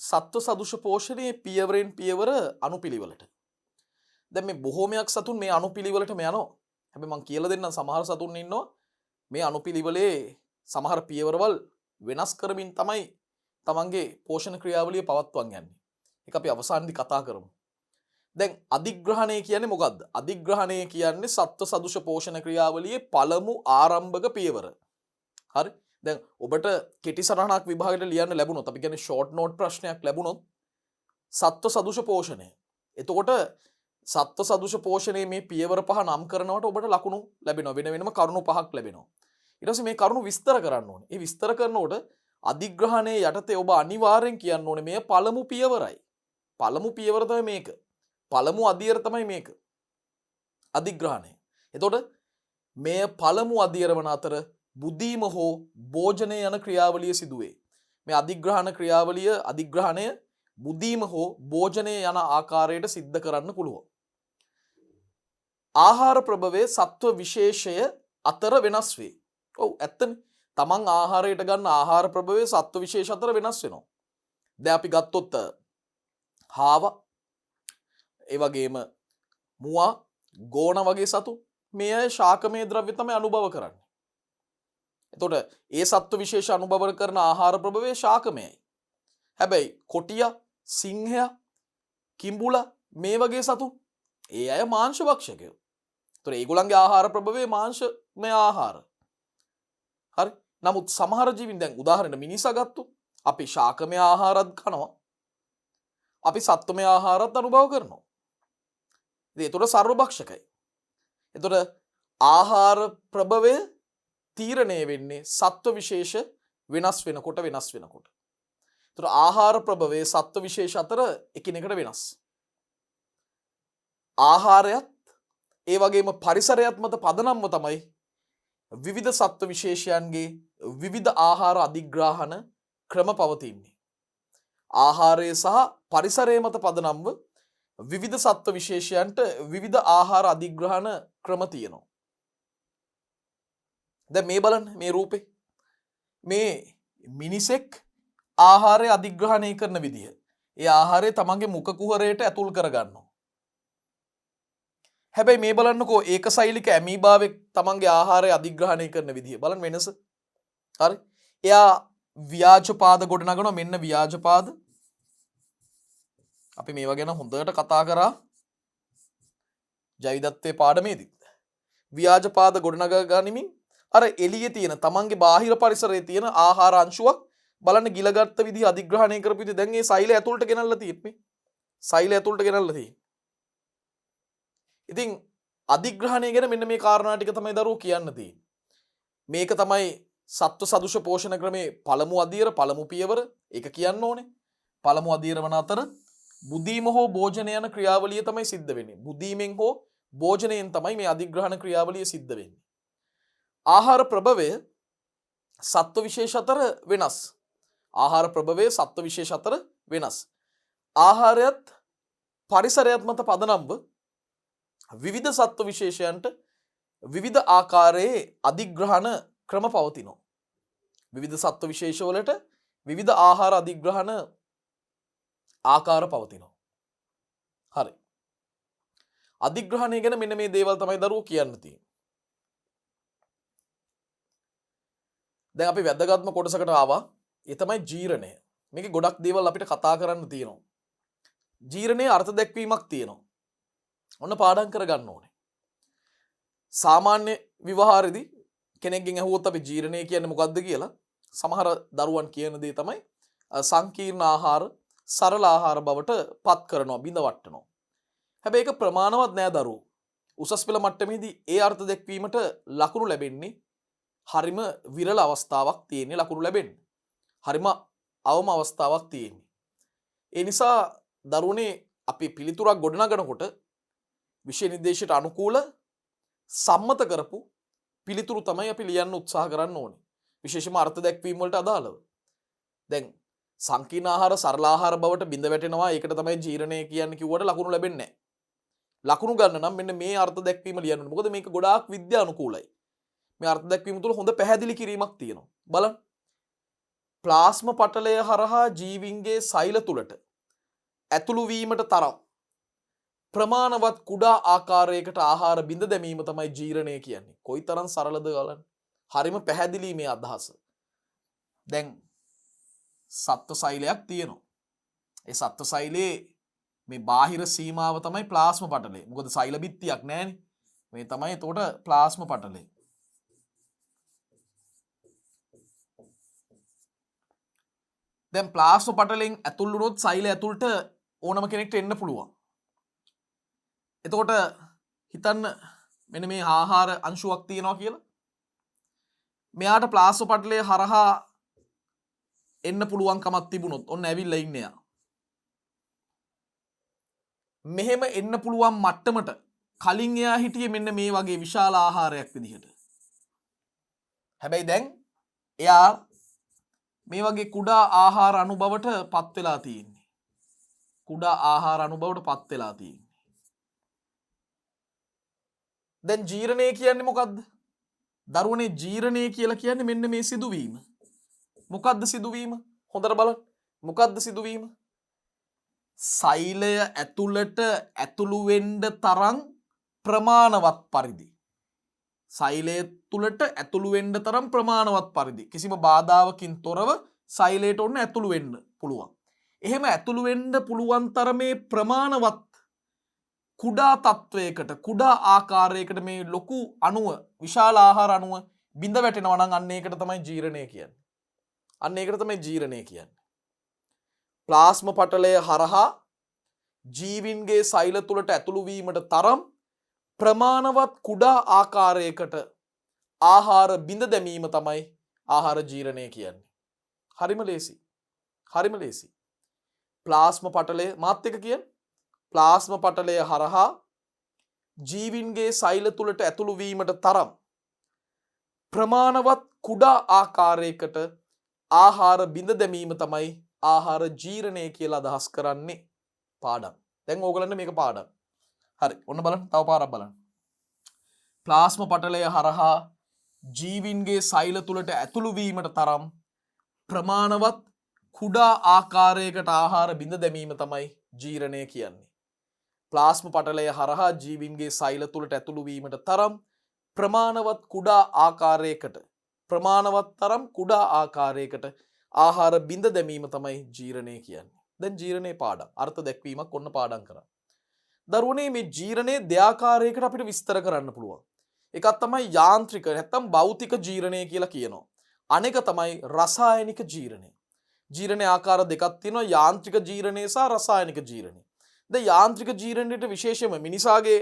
සත්ව සදුෂ පෝෂණයේ පියවරෙන් පියවර අනුපිළිවෙලට. දැන් මේ බොහෝමයක් සතුන් මේ අනුපිළිවෙලටම යනවා. හැබැයි මම කියලා දෙන්නම් සමහර සතුන් ඉන්නවා මේ අනුපිළිවෙලේ සමහර පියවරවල් වෙනස් කරමින් තමයි තමන්ගේ පෝෂණ ක්‍රියාවලිය පවත්වන්න යන්නේ. ඒක අපි අවසානයේදී කතා කරමු. දැන් අධිග්‍රහණය කියන්නේ මොකද්ද? අධිග්‍රහණය කියන්නේ සත්ව සදුෂ පෝෂණ ක්‍රියාවලියේ පළමු ආරම්භක පියවර. හරි? දැන් ඔබට කෙටි සටහනක් විභාගයට ලියන්න ලැබුණොත් අපි කියන්නේ ෂෝට් නෝට් ප්‍රශ්නයක් ලැබුණොත් සත්ව සදුෂ පෝෂණය. එතකොට සත්ව සදුෂ පෝෂණයේ මේ පියවර පහ නම් කරනවට ඔබට ලකුණු ලැබෙනවා. වෙන වෙනම කරුණු පහක් ලැබෙනවා. ඊට පස්සේ මේ කරුණු විස්තර කරන්න ඕනේ. මේ විස්තර කරනකොට අධිග්‍රහණයේ යටතේ ඔබ අනිවාර්යෙන් කියන්න ඕනේ මේ පළමු පියවරයි. පළමු පියවර තමයි මේක. පළමු අධියර තමයි මේක. අධිග්‍රහණය. එතකොට මේ පළමු අධියර වන අතර බුදීම හෝ භෝජනය යන ක්‍රියාවලිය සිදුවේ. මේ අධිග්‍රහණය බුදීම හෝ භෝජනය යන ආකාරයට සිද්ධ කරන්න පුළුවන්. ආහාර ප්‍රභවයේ සත්ව විශේෂය අතර වෙනස් වේ. ඔව් ඇත්තනේ. තමන් ආහාරයට ගන්න ආහාර ප්‍රභවයේ සත්ව විශේෂ අතර වෙනස් වෙනවා. දැන් අපි ගත්තොත් හාව, ඒ වගේම මුවා, ගෝණ වගේ සතු මේ අය ශාකමය ද්‍රව්‍ය තමයි අනුභව කරන්නේ. එතකොට ඒ සත්ව විශේෂ අනුභව කරන ආහාර ප්‍රභවයේ ශාකමයයි. හැබැයි කොටියා, සිංහයා, කිඹුලා මේ වගේ සතු ඒ අය මාංශ භක්ෂකයෝ. එතකොට ඒගොල්ලන්ගේ ආහාර ප්‍රභවයේ මාංශමය ආහාර. හරි. නමුත් සමහර ජීවින් දැන් උදාහරණ මිනිසා ගත්තොත් අපි ශාකමය ආහාරත් කනවා. අපි සත්වමය ආහාරත් අනුභව කරනවා. ඉතින් ඒතකොට සර්වභක්ෂකයි. එතකොට ආහාර ප්‍රභවය තීරණය වෙන්නේ සත්ව විශේෂ වෙනස් වෙනකොට. එතකොට ආහාර ප්‍රභවයේ සත්ව විශේෂ අතර එකිනෙකට වෙනස්. ආහාරයත් ඒ වගේම පරිසරයත් මත පදනම්ව තමයි විවිධ සත්ව විශේෂයන්ගේ විවිධ ආහාර අධිග්‍රහණ ක්‍රම පවතින්නේ. ආහාරය සහ පරිසරය මත පදනම්ව විවිධ සත්ව විශේෂයන්ට විවිධ ආහාර අධිග්‍රහණ ක්‍රම තියෙනවා. දැන් මේ බලන්න මේ රූපේ මේ මිනිසෙක් ආහාරය අධිග්‍රහණය කරන විදිහ. ඒ ආහාරය තමන්ගේ මුඛ කුහරයට ඇතුල් කරගන්නවා. හැබැයි මේ බලන්නකෝ ඒක සෛලික ඇමීබාවෙක් තමන්ගේ ආහාරය අධිග්‍රහණය කරන විදිහ. බලන්න වෙනස. හරි. එයා ව්‍යාජපාද ගොඩනගනවා. මෙන්න ව්‍යාජපාද. අපි මේවා ගැන හොඳට කතා කරා ජයවිදත්තේ පාඩමේදී. ව්‍යාජපාද ගොඩනගා ගනිමින් අර එළියේ තියෙන තමන්ගේ බාහිර පරිසරයේ තියෙන ආහාර අංශුවක් බලන්න ගිලගත්ත විදිහ අධිග්‍රහණය කරපු විදිහ දැන් මේ සෛලය ඇතුළට ගෙනල්ලා තියෙන්නේ. සෛලය ඇතුළට ගෙනල්ලා තියෙන්නේ. ඉතින් අධිග්‍රහණය ගැන මෙන්න මේ කාරණා ටික තමයි දරුවෝ කියන්න තියෙන්නේ. මේක තමයි සත්ව සදුෂ පෝෂණ ක්‍රමේ පළමු අධියර පළමු පියවර. ඒක කියන්න ඕනේ. පළමු අධියර වන අතර බුදීම හෝ භෝජන යන ක්‍රියාවලිය තමයි සිද්ධ වෙන්නේ. බුදීමෙන් හෝ භෝජනයෙන් තමයි මේ අධිග්‍රහණ ක්‍රියාවලිය සිද්ධ වෙන්නේ. ආහාර ප්‍රභවය සත්ව විශේෂ අතර වෙනස්. ආහාර ප්‍රභවයේ සත්ව විශේෂ අතර වෙනස්. ආහාරයත් පරිසරයත් මත පදනම්ව විවිධ සත්ව විශේෂයන්ට විවිධ ආකාරයේ අධිග්‍රහණ ක්‍රම පවතිනවා. විවිධ සත්ව විශේෂවලට විවිධ ආහාර අධිග්‍රහණ ආකාර පවතිනවා. හරි. අධිග්‍රහණය ගැන මෙන්න මේ දේවල් තමයි දරුවෝ කියන්න තියෙන්නේ. දැන් අපි වැදගත්ම කොටසකට ආවා. ඒ තමයි ජීර්ණය. මේකේ ගොඩක් දේවල් අපිට කතා කරන්න තියෙනවා. ජීර්ණයේ අර්ථ දැක්වීමක් තියෙනවා. ඔන්න පාඩම් කරගන්න ඕනේ. සාමාන්‍ය විවහාරෙදී කෙනෙක්ගෙන් අහුවොත් අපි ජීර්ණය කියන්නේ මොකක්ද කියලා සමහර දරුවන් කියන දේ තමයි සංකීර්ණ ආහාර සරල ආහාර බවට පත් කරනවා බිඳ වටනවා. හැබැයි ඒක ප්‍රමාණවත් නෑ දරුවෝ. උසස් පෙළ මට්ටමේදී ඒ අර්ථ දැක්වීමට ලකුණු ලැබෙන්නේ හරිම විරල අවස්ථාවක් තියෙන්නේ ලකුණු ලැබෙන්නේ. හරිම අවම අවස්ථාවක් තියෙන්නේ. ඒ නිසා දරුවනේ අපි පිළිතුරක් ගොඩනගනකොට විෂය නිර්දේශයට අනුකූල සම්මත කරපු පිළිතුරු තමයි අපි ලියන්න උත්සාහ කරන්න ඕනේ. විශේෂයෙන්ම අර්ථ දැක්වීම වලට අදාළව. දැන් සංකීර්ණ ආහාර සරල ආහාර බවට බිඳ වැටෙනවා. ඒකට තමයි ජීර්ණය කියන්නේ කිව්වට ලකුණු ලැබෙන්නේ නැහැ. ලකුණු ගන්න නම් මෙන්න මේ අර්ථ දැක්වීම ලියන්න ඕනේ. මොකද මේක ගොඩාක් විද්‍යානුකූලයි. මේ අර්ථ දැක්වීම තුළ හොඳ පැහැදිලි කිරීමක් තියෙනවා. බලන්න. ප්ලාස්ම පටලය හරහා ජීවීන්ගේ සෛල තුලට ඇතුළු වීමට තරම් ප්‍රමාණවත් කුඩා ආකාරයකට ආහාර බිඳ දැමීම තමයි ජීර්ණය කියන්නේ. කොයිතරම් සරලද බලන්න. හරිම පැහැදිලි මේ අදහස. දැන් සත්ව සෛලයක් තියෙනවා. ඒ සත්ව සෛලේ මේ බාහිර සීමාව තමයි ප්ලාස්ම පටලය. මොකද සෛල බිත්තියක් නැහැනේ. මේ තමයි එතකොට ප්ලාස්ම පටලය. දැන් ප්ලාස්ම පටලෙන් ඇතුල් වුණොත් සෛල ඇතුළට ඕනම කෙනෙක්ට එන්න පුළුවන්. එතකොට හිතන්න මෙන්න මේ ආහාර අංශුවක් තියෙනවා කියලා. මෙයාට ප්ලාස්ම පටලය හරහා එන්න පුළුවන්කමක් තිබුණොත් ඔන්න ඇවිල්ලා ඉන්නේ යා. මෙහෙම එන්න පුළුවන් මට්ටමට කලින් එයා හිටියේ මෙන්න මේ වගේ විශාල ආහාරයක් විදිහට. හැබැයි දැන් එයා මේ වගේ කුඩා ආහාර අනුභවට පත් වෙලා තියෙන්නේ. කුඩා ආහාර අනුභවට පත් වෙලා තියෙන්නේ. දැන් ජීර්ණය කියන්නේ මොකද්ද? දරුවනේ ජීර්ණය කියලා කියන්නේ මෙන්න මේ සිදුවීම. මොකද්ද සිදුවීම? හොඳට බලන්න. මොකද්ද සිදුවීම? සෛලය ඇතුළට ඇතුළු වෙන්න තරම් ප්‍රමාණවත් පරිදි. සෛලය තුළට ඇතුළු වෙන්න තරම් ප්‍රමාණවත් පරිදි. කිසිම බාධාවකින් තොරව සෛලයට ඔන්න ඇතුළු වෙන්න පුළුවන්. එහෙම ඇතුළු වෙන්න පුළුවන් තරමේ ප්‍රමාණවත් කුඩා තත්වයකට කුඩා ආකාරයකට මේ ලොකු අණුව විශාල ආහාර අණුව බිඳ වැටෙනවා නම් අන්න ඒකට තමයි ජීර්ණය කියන්නේ. අන්න ඒකට තමයි ජීර්ණය කියන්නේ. ප්ලාස්ම පටලය හරහා ජීවින්ගේ සෛල තුළට ඇතුළු වීමට තරම් ප්‍රමාණවත් කුඩා ආකාරයකට ආහාර බිඳ දැමීම තමයි ආහාර ජීර්ණය කියන්නේ. හරිම ලේසි. හරිම ලේසි. ප්ලාස්ම පටලය මාත් එක කියන්නේ ප්ලාස්ම පටලය හරහා ජීවින්ගේ සෛල තුළට ඇතුළු වීමට තරම් ප්‍රමාණවත් කුඩා ආකාරයකට ආහාර බිඳ දැමීම තමයි ආහාර ජීර්ණය කියලා අදහස් කරන්නේ. පාඩම්. දැන් ඕගලන්ට මේක පාඩම්. හරි. ඔන්න බලන්න තව පාරක් බලන්න. ප්ලාස්ම පටලය හරහා ජීවින්ගේ සෛල තුළට ඇතුළු වීමට තරම් ප්‍රමාණවත් කුඩා ආකාරයකට ආහාර බිඳ දැමීම තමයි ජීර්ණය කියන්නේ. ප්ලාස්ම පටලය හරහා ජීවින්ගේ සෛල තුළට ඇතුළු වීමට තරම් ප්‍රමාණවත් කුඩා ආකාරයකට ප්‍රමාණවත් තරම් කුඩා ආකාරයකට ආහාර බිඳ දැමීම තමයි ජීර්ණය කියන්නේ. දැන් ජීර්ණයේ පාඩම් අර්ථ දැක්වීමක් ඔන්න පාඩම් කරා. දරුවනේ මේ ජීර්ණයේ දෙආකාරයකට අපිට විස්තර කරන්න පුළුවන්. එකක් තමයි යාන්ත්‍රික නැත්නම් භෞතික ජීර්ණය කියලා කියනවා. අනෙක තමයි රසායනික ජීර්ණය. ජීර්ණයේ ආකාර දෙකක් තියෙනවා යාන්ත්‍රික ජීර්ණය සහ රසායනික ජීර්ණය. දැන් යාන්ත්‍රික ජීර්ණයට විශේෂයෙන්ම මිනිසාගේ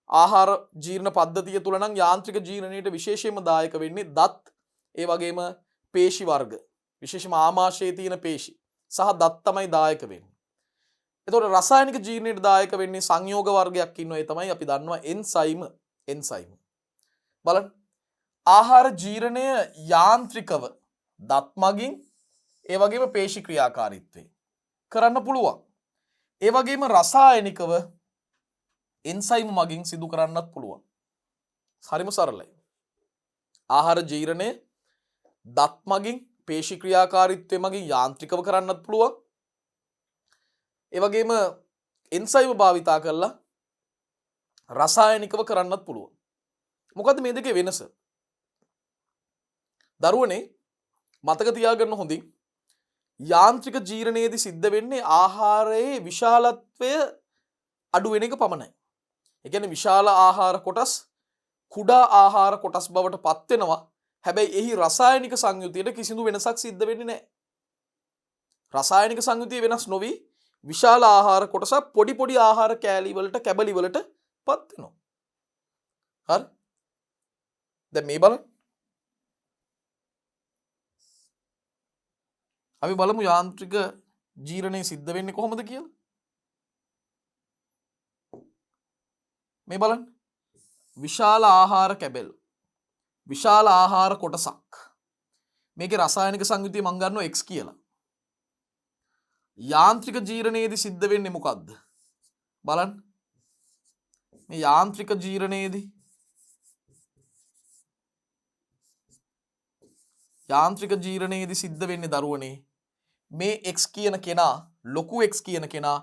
ආහාර ජීර්ණ පද්ධතිය තුල නම් යාන්ත්‍රික ජීර්ණයට විශේෂයෙන්ම දායක වෙන්නේ දත් ඒ වගේම පේශි වර්ග. විශේෂයෙන්ම ආමාශයේ තියෙන පේශි සහ දත් තමයි දායක වෙන්නේ. එතකොට රසායනික ජීර්ණයට දායක වෙන්නේ සංයෝග වර්ගයක් ඉන්නවා. ඒ තමයි අපි දන්නවා එන්සයිම. බලන්න. ආහාර ජීර්ණය යාන්ත්‍රිකව දත් මගින් ඒ වගේම පේශි ක්‍රියාකාරීත්වයෙන් කරන්න පුළුවන්. ඒ වගේම රසායනිකව එන්සයිම මගින් සිදු කරන්නත් පුළුවන්. හරිම සරලයි. ආහාර ජීර්ණය දත් මගින් පේශි ක්‍රියාකාරීත්වය මගින් යාන්ත්‍රිකව කරන්නත් පුළුවන්. ඒ වගේම එන්සයිම භාවිතා කරලා රසායනිකව කරන්නත් පුළුවන්. මොකද්ද මේ දෙකේ වෙනස? දරුවනේ මතක තියාගන්න හොඳින් යාන්ත්‍රික ජීර්ණයේදී සිද්ධ වෙන්නේ ආහාරයේ විශාලත්වය අඩු වෙන එක පමණයි. ඒ කියන්නේ විශාල ආහාර කොටස් කුඩා ආහාර කොටස් බවට පත් වෙනවා. හැබැයි එහි රසායනික සංයුතියට කිසිදු වෙනසක් සිද්ධ වෙන්නේ නැහැ. රසායනික සංයුතිය වෙනස් නොවි විශාල ආහාර කොටස පොඩි පොඩි ආහාර කෑලි වලට කැබලි වලට පත් වෙනවා. හරි? දැන් මේ බලන්න. අපි බලමු යාන්ත්‍රික ජීර්ණය සිද්ධ වෙන්නේ කොහොමද කියලා. මේ බලන්න. විශාල ආහාර කැබල්. විශාල ආහාර කොටසක්. මේකේ රසායනික සංයුතිය මම ගන්නවා X කියලා. යාන්ත්‍රික ජීර්ණයේදී සිද්ධ වෙන්නේ මොකද්ද? බලන්න. මේ යාන්ත්‍රික ජීර්ණයේදී සිද්ධ වෙන්නේ දරුවනේ මේ X කියන කෙනා ලොකු X කියන කෙනා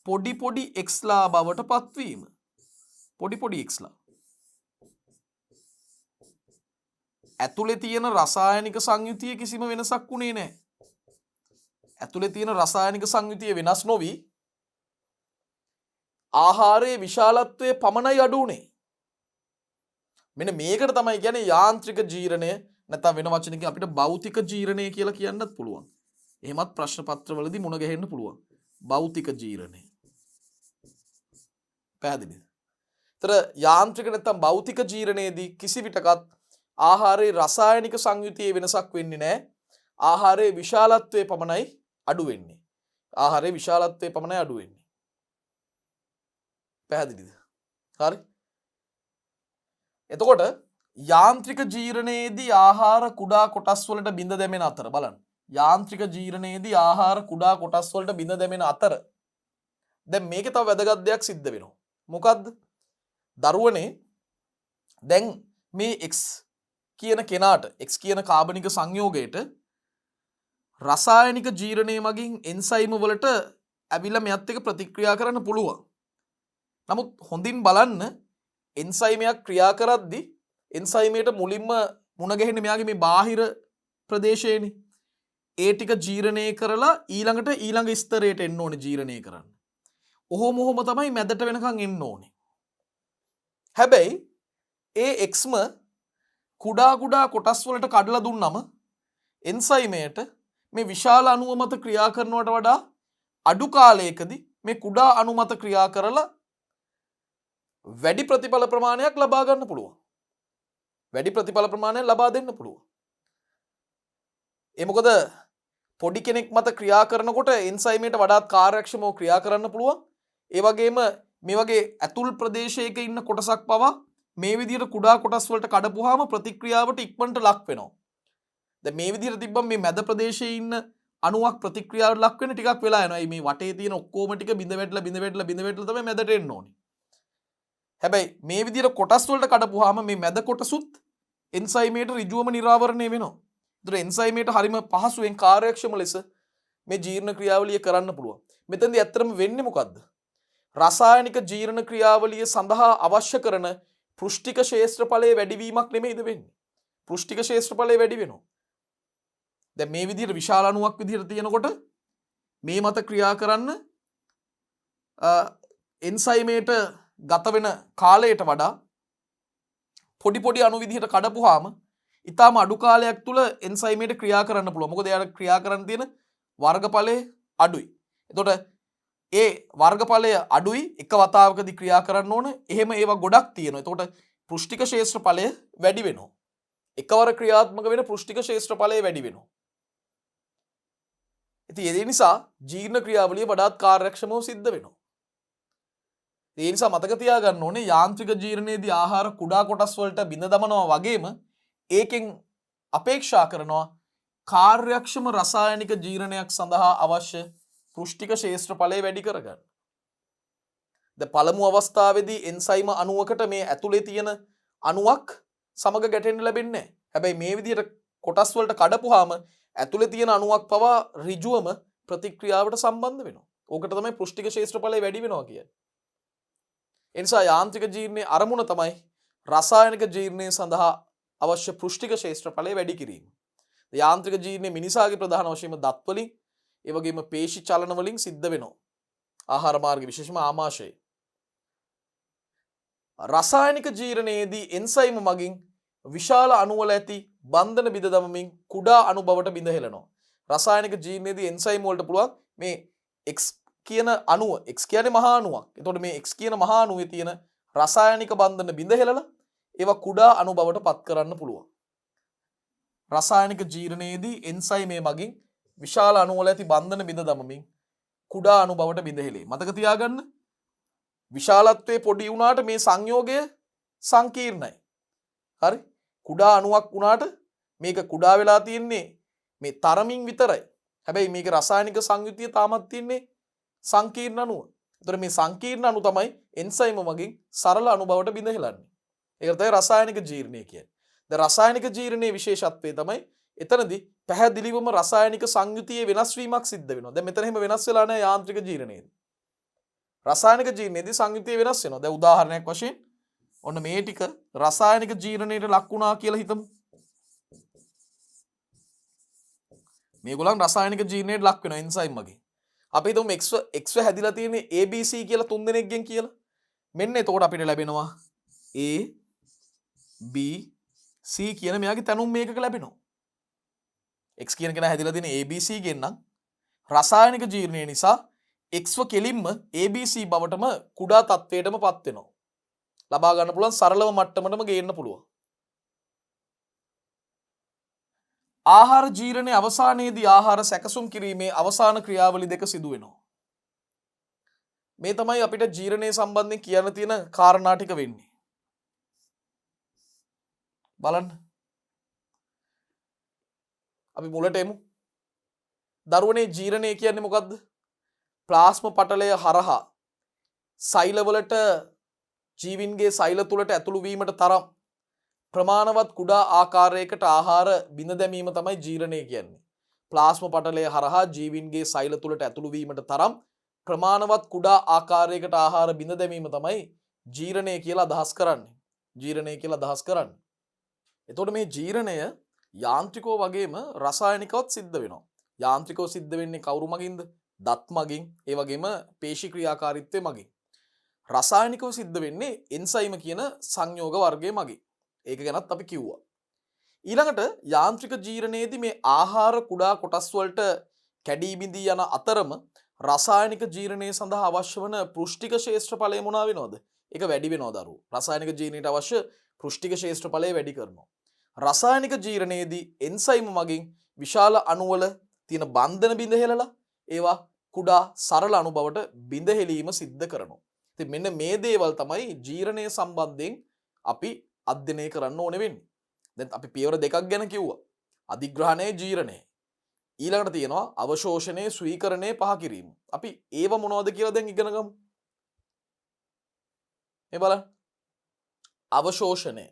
පොඩි පොඩි X ලා බවට පත්වීම. පොඩි පොඩි X ලා. ඇතුලේ තියෙන රසායනික සංයුතිය කිසිම වෙනසක් වුණේ නැහැ. ඇතුලේ තියෙන රසායනික සංයුතිය වෙනස් නොවි ආහාරයේ විශාලත්වයේ පමණයි අඩු උනේ. මෙන්න මේකට තමයි කියන්නේ යාන්ත්‍රික ජීර්ණය නැත්නම් වෙන වචනකින් අපිට භෞතික ජීර්ණය කියලා කියන්නත් පුළුවන්. එහෙමත් ප්‍රශ්න පත්‍රවලදී මුණ ගැහෙන්න පුළුවන්. භෞතික ජීර්ණය. පැහැදිලිද? ඒතර යාන්ත්‍රික නැත්නම් භෞතික ජීර්ණයේදී කිසි විටකත් ආහාරයේ රසායනික සංයුතියේ වෙනසක් වෙන්නේ නැහැ. ආහාරයේ විශාලත්වයේ පමණයි අඩු වෙන්නේ. ආහාරයේ විශාලත්වයේ පමණයි අඩු වෙන්නේ. පැහැදිලිද? හරි. එතකොට යාන්ත්‍රික ජීර්ණයේදී ආහාර කුඩා කොටස් වලට බිඳ දැමෙන අතර බලන්න. යාන්ත්‍රික ජීර්ණයේදී ආහාර කුඩා කොටස් වලට බිඳ දැමෙන අතර දැන් මේකේ තව වැදගත් දෙයක් සිද්ධ වෙනවා. මොකද්ද? දරුවනේ දැන් මේ X කියන කෙනාට X කියන කාබනික සංයෝගයට රසායනික ජීර්ණය මගින් එන්සයිම වලට ඇවිල්ලා මෙයත් එක්ක ප්‍රතික්‍රියා කරන්න පුළුවන්. නමුත් හොඳින් බලන්න එන්සයිමයක් ක්‍රියා කරද්දී එන්සයිමයට මුලින්ම මුණ ගැහෙන්නේ මෙයාගේ මේ බාහිර ප්‍රදේශයේනේ. ඒ ටික ජීර්ණය කරලා ඊළඟට ඊළඟ ස්තරයට එන්න ඕනේ ජීර්ණය කරන්න. ඔහොම තමයි මැදට වෙනකන් එන්න ඕනේ. හැබැයි ඒ Xම කුඩා කොටස් වලට කඩලා දුන්නම එන්සයිමයට මේ විශාල අණුව මත ක්‍රියා කරනවට වඩා අඩු කාලයකදී මේ කුඩා අණු මත ක්‍රියා කරලා වැඩි ප්‍රතිඵල ප්‍රමාණයක් ලබා ගන්න පුළුවන්. වැඩි ප්‍රතිඵල ප්‍රමාණයක් ලබා දෙන්න පුළුවන්. ඒ මොකද පොඩි කෙනෙක් මත ක්‍රියා කරනකොට එන්සයිමයට වඩාත් කාර්යක්ෂමව ක්‍රියා කරන්න පුළුවන්. ඒ වගේම මේ වගේ ඇතුල් ප්‍රදේශයක ඉන්න කොටසක් පවා මේ විදිහට කුඩා කොටස් වලට කඩපුවාම ප්‍රතික්‍රියාවට ඉක්මනට ලක් වෙනවා. දැන් මේ විදිහට තිබ්බම මේ මැද ප්‍රදේශයේ ඉන්න අණුවක් ප්‍රතික්‍රියාවට ලක් වෙන්න ටිකක් වෙලා යනවා. මේ වටේ තියෙන ඔක්කොම ටික බිඳ වැටලා තමයි මැදට එන්න ඕනේ. හැබැයි මේ විදිහට කොටස් වලට කඩපුවාම මේ මැද කොටසුත් එන්සයිමයට ඍජුවම නිරාවරණය වෙනවා. ඒතර එන්සයිමයට හරිම පහසුවෙන් කාර්යක්ෂම ලෙස මේ ජීර්ණ ක්‍රියාවලිය කරන්න පුළුවන්. මෙතෙන්දී ඇත්තටම වෙන්නේ මොකද්ද? රසායනික ජීර්ණ ක්‍රියාවලිය සඳහා අවශ්‍ය කරන පෘෂ්ඨික ක්ෂේත්‍රඵලයේ වැඩිවීමක් නෙමෙයිද වෙන්නේ. පෘෂ්ඨික ක්ෂේත්‍රඵලය වැඩි වෙනවා. දැන් මේ විදිහට විශාල අණුවක් විදිහට තියෙනකොට මේ මත ක්‍රියා කරන්න එන්සයිමයට ගත වෙන කාලයට වඩා පොඩි අණු විදිහට කඩපුවාම ඊටාම අඩු කාලයක් තුල එන්සයිමයට ක්‍රියා කරන්න පුළුවන්. මොකද එයාට ක්‍රියා කරන්න තියෙන වර්ගඵලය අඩුයි. එතකොට ඒ වර්ගඵලය අඩුයි එක වතාවකදී ක්‍රියා කරන්න ඕන. එහෙම ඒවා ගොඩක් තියෙනවා. එතකොට පෘෂ්ඨික ක්ෂේත්‍රඵලය වැඩි වෙනවා. එකවර ක්‍රියාත්මක වෙන පෘෂ්ඨික ක්ෂේත්‍රඵලය වැඩි වෙනවා. ඉතින් ඒ නිසා ජීර්ණ ක්‍රියාවලිය වඩාත් කාර්යක්ෂමව සිද්ධ වෙනවා. ඒ නිසා මතක තියාගන්න ඕනේ යාන්ත්‍රික ජීර්ණයේදී ආහාර කුඩා කොටස් වලට බිඳ දමනවා වගේම ඒකෙන් අපේක්ෂා කරනවා කාර්යක්ෂම රසායනික ජීර්ණයක් සඳහා අවශ්‍ය පෘෂ්ඨික ක්ෂේත්‍රඵලය වැඩි කරගන්න. දැන් පළමු අවස්ථාවේදී එන්සයිම අණුවකට මේ ඇතුලේ තියෙන අණුවක් සමග ගැටෙන්න ලැබෙන්නේ නැහැ. හැබැයි මේ විදිහට කොටස් වලට කඩපුවාම ඇතුලේ තියෙන අණුවක් පවා ඍජුවම ප්‍රතික්‍රියාවට සම්බන්ධ වෙනවා. ඕකට තමයි පෘෂ්ඨික ක්ෂේත්‍රඵලය වැඩි වෙනවා කියන්නේ. ඒ නිසා යාන්ත්‍රික ජීර්ණයේ අරමුණ තමයි රසායනික ජීර්ණය සඳහා අවශ්‍ය පෘෂ්ඨික ක්ෂේත්‍රඵලය වැඩි කිරීම. යාන්ත්‍රික ජීර්ණය මිනිසාගේ ප්‍රධාන වශයෙන්ම දත් වලින් ඒ වගේම පේශි චලන වලින් සිද්ධ වෙනවා. ආහාර මාර්ග විශේෂම ආමාශය. රසායනික ජීර්ණයේදී එන්සයිම මගින් විශාල අණු වල ඇති බන්ධන බිඳ දමමින් කුඩා අණු බවට බිඳ හෙළනවා. රසායනික ජීර්ණයේදී එන්සයිම් වලට පුළුවන් මේ X කියන අණුව X කියන්නේ මහා අණුවක්. එතකොට මේ X කියන මහා අණුවේ තියෙන රසායනික බන්ධන බිඳ හෙළලා ඒවා කුඩා අණු බවට පත් කරන්න පුළුවන්. රසායනික ජීර්ණයේදී එන්සයිමේ මගින් විශාල අණු වල ඇති බන්ධන බිඳ දමමින් කුඩා අණු බවට බිඳ හෙළේ. මතක තියාගන්න. විශාලත්වයේ පොඩි වුණාට මේ සංයෝගය සංකීර්ණයි. හරි? කුඩා අණුවක් වුණාට මේක කුඩා වෙලා තියෙන්නේ මේ තරමින් විතරයි. හැබැයි මේකේ රසායනික සංයුතිය තාමත් තියෙන්නේ සංකීර්ණ අණුව. ඒතර මේ සංකීර්ණ අණු තමයි එන්සයිම මගින් සරල අණු බවට බිඳ හෙලන්නේ. ඒකට තමයි රසායනික ජීර්ණය කියන්නේ. දැන් රසායනික ජීර්ණයේ විශේෂත්වය තමයි එතනදී පැහැදිලිවම රසායනික සංයුතියේ වෙනස් වීමක් සිද්ධ වෙනවා. දැන් මෙතන එහෙම වෙනස් වෙලා නැහැ යාන්ත්‍රික ජීර්ණයේදී. රසායනික ජීර්ණයේදී සංයුතිය වෙනස් වෙනවා. දැන් උදාහරණයක් වශයෙන් ඔන්න මේ ටික රසායනික ජීර්ණයට ලක් වුණා කියලා හිතමු. මේගොල්ලන් රසායනික ජීර්ණයට ලක් වෙනවා එන්සයිම් මගින්. අපි හිතමු X හැදිලා තියෙන්නේ ABC කියලා තුන් දෙනෙක්ගෙන් කියලා. මෙන්න එතකොට අපිට ලැබෙනවා A B C කියන මෙයාගේ තැනුම් මේකක ලැබෙනවා. X කියන කෙනා හැදිලා තියෙන ABC ගෙන් නම් රසායනික ජීර්ණය නිසා Xව කෙලින්ම ABC බවටම කුඩා තත්වයටම පත් වෙනවා. ලබා ගන්න පුළුවන් සරලව මට්ටමටම ගේන්න පුළුවන්. ආහාර ජීර්ණයේ අවසානයේදී ආහාර සැකසුම් කිරීමේ අවසාන ක්‍රියාවලි දෙක සිදු වෙනවා. මේ තමයි අපිට ජීර්ණය සම්බන්ධයෙන් කියන්න තියෙන කාරණා ටික වෙන්නේ. බලන්න. අපි මුලට එමු. දරුවනේ ජීර්ණය කියන්නේ මොකද්ද? ප්ලාස්ම පටලය හරහා සෛලවලට ජීවින්ගේ සෛල තුලට ඇතුළු වීමට තරම් ප්‍රමාණවත් කුඩා ආකාරයකට ආහාර බිඳ දැමීම තමයි ජීර්ණය කියන්නේ. ප්ලාස්ම පටලය හරහා ජීවින්ගේ සෛල තුලට ඇතුළු වීමට තරම් ප්‍රමාණවත් කුඩා ආකාරයකට ආහාර බිඳ දැමීම තමයි ජීර්ණය කියලා අදහස් කරන්නේ. ජීර්ණය කියලා අදහස් කරන්නේ. එතකොට මේ ජීර්ණය යාන්ත්‍රිකව වගේම රසායනිකවත් සිද්ධ වෙනවා. යාන්ත්‍රිකව සිද්ධ වෙන්නේ කවුරු මගින්ද? දත් මගින්, ඒ වගේම පේශි ක්‍රියාකාරීත්වය මගින්. රසායනිකව සිද්ධ වෙන්නේ එන්සයිම කියන සංයෝග වර්ගය මගින්. ඒක ගැනත් අපි කිව්වා. ඊළඟට යාන්ත්‍රික ජීර්ණයේදී මේ ආහාර කුඩා කොටස් වලට කැඩී බිඳී යන අතරම රසායනික ජීර්ණය සඳහා අවශ්‍ය වන පෘෂ්ඨික ක්ෂේත්‍රඵලය මොනවා වෙනවද? ඒක වැඩි වෙනවා දරුවෝ. රසායනික ජීර්ණයට අවශ්‍ය පෘෂ්ඨික ක්ෂේත්‍රඵලය වැඩි කරනවා. රසායනික ජීර්ණයේදී එන්සයිම මගින් විශාල අණු වල තියෙන බන්ධන බිඳ හෙලලා ඒවා කුඩා සරල අණු බවට බිඳ හෙලීම සිද්ධ කරනවා. ඉතින් මෙන්න මේ දේවල් තමයි ජීර්ණය සම්බන්ධයෙන් අපි අධ්‍යයනය කරන්න ඕනේ වෙන්නේ. දැන් අපි පියවර දෙකක් ගැන කිව්වා. අධිග්‍රහණය, ජීර්ණය. ඊළඟට තියෙනවා අවශෝෂණය, ස්වීකරණය, පහ කිරීම. අපි ඒව මොනවද කියලා දැන් ඉගෙන ගමු. මේ බලන්න. අවශෝෂණය,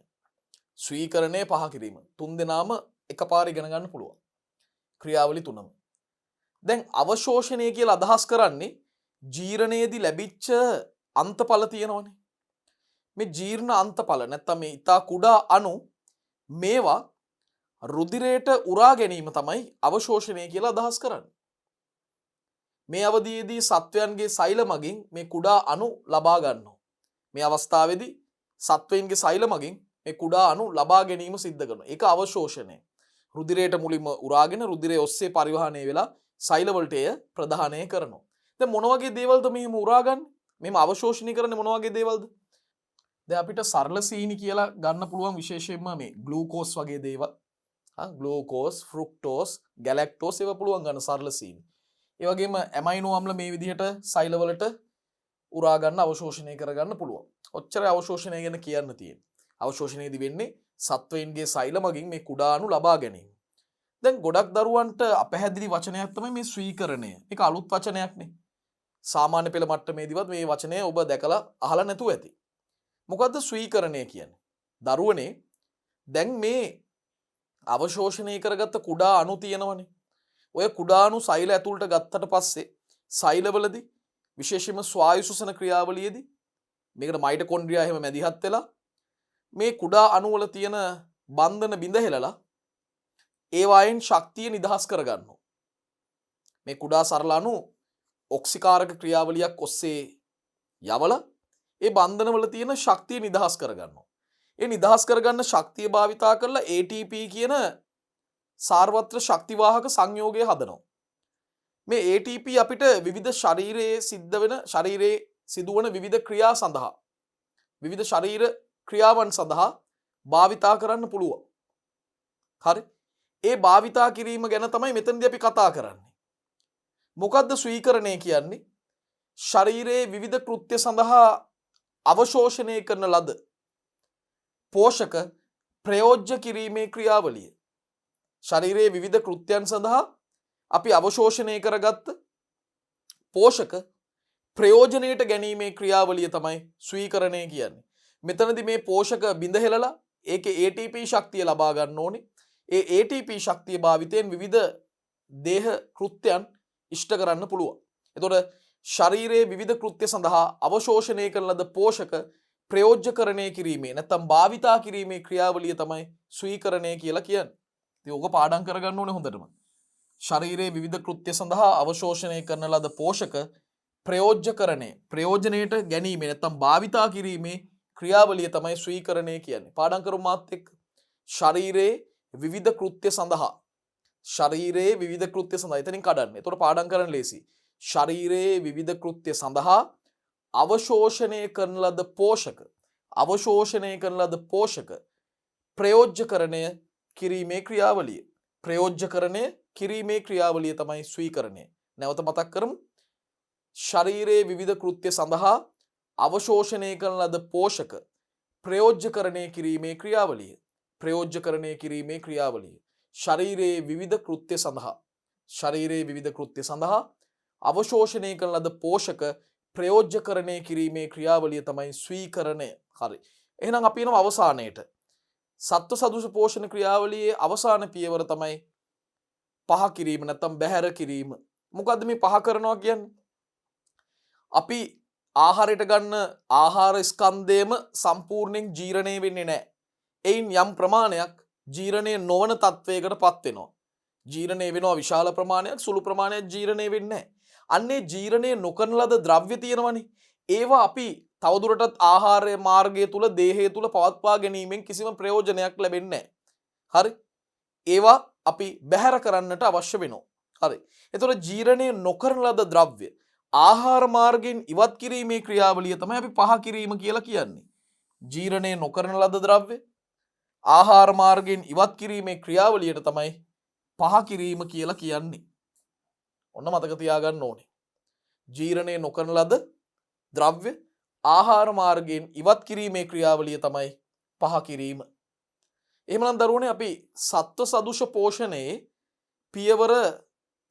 ස්වීකරණය, පහ කිරීම. තුන් දෙනාම එකපාර ඉගෙන ගන්න පුළුවන්. ක්‍රියාවලි තුනම. දැන් අවශෝෂණය කියලා අදහස් කරන්නේ ජීර්ණයේදී ලැබිච්ච අන්තඵල තියෙනවනේ. මේ ජීර්ණ අන්තඵල නැත්තම් මේ ඊතා කුඩා අණු මේවා රුධිරයට උරා ගැනීම තමයි අවශෝෂණය කියලා අදහස් කරන්නේ. මේ අවධියේදී සත්වයන්ගේ සෛල මගින් මේ කුඩා අණු ලබා ගන්නවා. මේ අවස්ථාවේදී සත්වයන්ගේ සෛල මගින් මේ කුඩා අණු ලබා ගැනීම සිද්ධ කරනවා. ඒක අවශෝෂණය. රුධිරයට මුලින්ම උරාගෙන රුධිරය ඔස්සේ පරිවහණය වෙලා සෛල වලට එය ප්‍රදානය කරනවා. දැන් මොන වගේ දේවල්ද මෙහෙම උරාගන්නේ? මෙහෙම අවශෝෂණය කරන්නේ මොන වගේ දේවල්ද? දැන් අපිට සරල සීනි කියලා ගන්න පුළුවන් විශේෂයෙන්ම මේ ග්ලූකෝස් වගේ දේවල්. ග්ලූකෝස්, ෆ්‍රුක්ටෝස්, ගැලැක්ටෝස් ඒවා පුළුවන් ගන්න සරල සීනි. ඒ වගේම ඇමයිනෝ අම්ල මේ විදිහට සෛල වලට උරා ගන්න අවශෝෂණය කරගන්න පුළුවන්. ඔච්චරයි අවශෝෂණය ගැන කියන්න තියෙන්නේ. අවශෝෂණයේදී වෙන්නේ සත්වයින්ගේ සෛල මගින් මේ කුඩා අණු ලබා ගැනීම. දැන් ගොඩක් දරුවන්ට අපැහැදිලි වචනයක් තමයි මේ ස්වීකරණය. ඒක අලුත් වචනයක්නේ. සාමාන්‍ය පෙළ මට්ටමේදීවත් මේ වචනය ඔබ දැකලා අහලා නැතුව ඇති. මොකද්ද ස්වීකරණය කියන්නේ? දරුවනේ දැන් මේ අවශෝෂණය කරගත්ත කුඩා අණු තියෙනවනේ. ඔය කුඩා අණු සෛල ඇතුළට ගත්තට පස්සේ සෛලවලදී විශේෂයෙන්ම ස්වායු ශ්වසන ක්‍රියාවලියේදී මේකට මයිටොකොන්ඩ්‍රියා එහෙම මැදිහත් වෙලා මේ කුඩා අණු වල තියෙන බන්ධන බිඳ හෙලලා ඒ වයින් ශක්තිය නිදහස් කරගන්නවා. මේ කුඩා සරල අණු ඔක්සිකාරක ක්‍රියාවලියක් ඔස්සේ යවලා ඒ බන්ධන වල තියෙන ශක්තිය නිදහස් කරගන්නවා. ඒ නිදහස් කරගන්න ශක්තිය භාවිතා කරලා ATP කියන සාරවත්‍ර ශක්තිවාහක සංයෝගය හදනවා. මේ ATP අපිට විවිධ ශරීරයේ ශරීරයේ සිදුවන විවිධ ක්‍රියා සඳහා විවිධ ශරීර ක්‍රියාවන් සඳහා භාවිතා කරන්න පුළුවන්. හරි. ඒ භාවිතා කිරීම ගැන තමයි මෙතනදී අපි කතා කරන්නේ. මොකද්ද ස්වීකරණය කියන්නේ? ශරීරයේ විවිධ කෘත්‍ය සඳහා අවශෝෂණය කරන ලද පෝෂක ප්‍රයෝජ්‍ය කිරීමේ ක්‍රියාවලිය. ශරීරයේ විවිධ කෘත්‍යයන් සඳහා අපි අවශෝෂණය කරගත්ත පෝෂක ප්‍රයෝජනයට ගැනීමේ ක්‍රියාවලිය තමයි ස්වීකරණය කියන්නේ. මෙතනදී මේ පෝෂක බිඳ හෙලලා ඒකේ ATP ශක්තිය ලබා ගන්න ඕනේ. ඒ ATP ශක්තිය භාවිතයෙන් විවිධ දේහ කෘත්‍යයන් ඉෂ්ට කරන්න පුළුවන්. එතකොට ශරීරයේ විවිධ කෘත්‍ය සඳහා අවශෝෂණය කරන ලද පෝෂක ප්‍රයෝජ්‍යකරණය කිරීමේ නැත්නම් භාවිතා කිරීමේ ක්‍රියාවලිය තමයි ස්වීකරණය කියලා කියන්නේ. ඉතින් ඕක පාඩම් කරගන්න ඕනේ හොඳටම. ශරීරයේ විවිධ කෘත්‍ය සඳහා අවශෝෂණය කරන ලද පෝෂක ප්‍රයෝජ්‍යකරණය ප්‍රයෝජනයට ගැනීමේ නැත්නම් භාවිතා කිරීමේ ක්‍රියාවලිය තමයි ස්වීකරණය කියන්නේ. පාඩම් කරමු මාත් එක්ක. ශරීරයේ විවිධ කෘත්‍ය සඳහා එතනින් කඩන්න. ඒතකොට පාඩම් කරන්න ලේසි. ශරීරයේ විවිධ කෘත්‍ය සඳහා අවශෝෂණය කරන ලද පෝෂක ප්‍රයෝජ්‍යකරණය කිරීමේ ක්‍රියාවලිය. ප්‍රයෝජ්‍යකරණය කිරීමේ ක්‍රියාවලිය තමයි ස්වීකරණය. නැවත මතක් කරමු. ශරීරයේ විවිධ කෘත්‍ය සඳහා අවශෝෂණය කරන ලද පෝෂක ප්‍රයෝජ්‍යකරණය කිරීමේ ක්‍රියාවලිය. ශරීරයේ විවිධ කෘත්‍ය සඳහා අවශෝෂණය කරන ලද පෝෂක ප්‍රයෝජ්‍යකරණය කිරීමේ ක්‍රියාවලිය තමයි ස්වීකරණය. හරි. එහෙනම් අපි එනවා අවසානයේට. සත්ව සදුෂ පෝෂණ ක්‍රියාවලියේ අවසාන පියවර තමයි පහ කිරීම නැත්නම් බැහැර කිරීම. මොකද්ද මේ පහ කරනවා කියන්නේ? අපි ආහාරයට ගන්න ආහාර ස්කන්ධයම සම්පූර්ණයෙන් ජීර්ණය වෙන්නේ නැහැ. එයින් යම් ප්‍රමාණයක් ජීර්ණය නොවන තත්වයකට පත් වෙනවා. ජීර්ණය වෙනවා විශාල ප්‍රමාණයක්, සුළු ප්‍රමාණයක් ජීර්ණය වෙන්නේ නැහැ. අන්නේ ජීර්ණය නොකරන ලද ද්‍රව්‍ය තියෙනවනේ. ඒවා අපි තවදුරටත් ආහාර මාර්ගය තුල දේහය තුල පවත්වා ගැනීමෙන් කිසිම ප්‍රයෝජනයක් ලැබෙන්නේ නැහැ. හරි? ඒවා අපි බැහැර කරන්නට අවශ්‍ය වෙනවා. හරි. එතකොට ජීර්ණය නොකරන ලද ද්‍රව්‍ය ආහාර මාර්ගයෙන් ඉවත් කිරීමේ ක්‍රියාවලිය තමයි අපි පහ කිරීම කියලා කියන්නේ. ජීර්ණය නොකරන ලද ද්‍රව්‍ය ආහාර මාර්ගයෙන් ඉවත් කිරීමේ ක්‍රියාවලියට තමයි පහ කිරීම කියලා කියන්නේ. ඔන්න මතක තියාගන්න ඕනේ. ජීර්ණය නොකරන ලද ද්‍රව්‍ය ආහාර මාර්ගයෙන් ඉවත් කිරීමේ ක්‍රියාවලිය තමයි පහ කිරීම. එහෙමනම් දරුවනේ අපි සත්ව සදුෂ පෝෂණයේ පියවර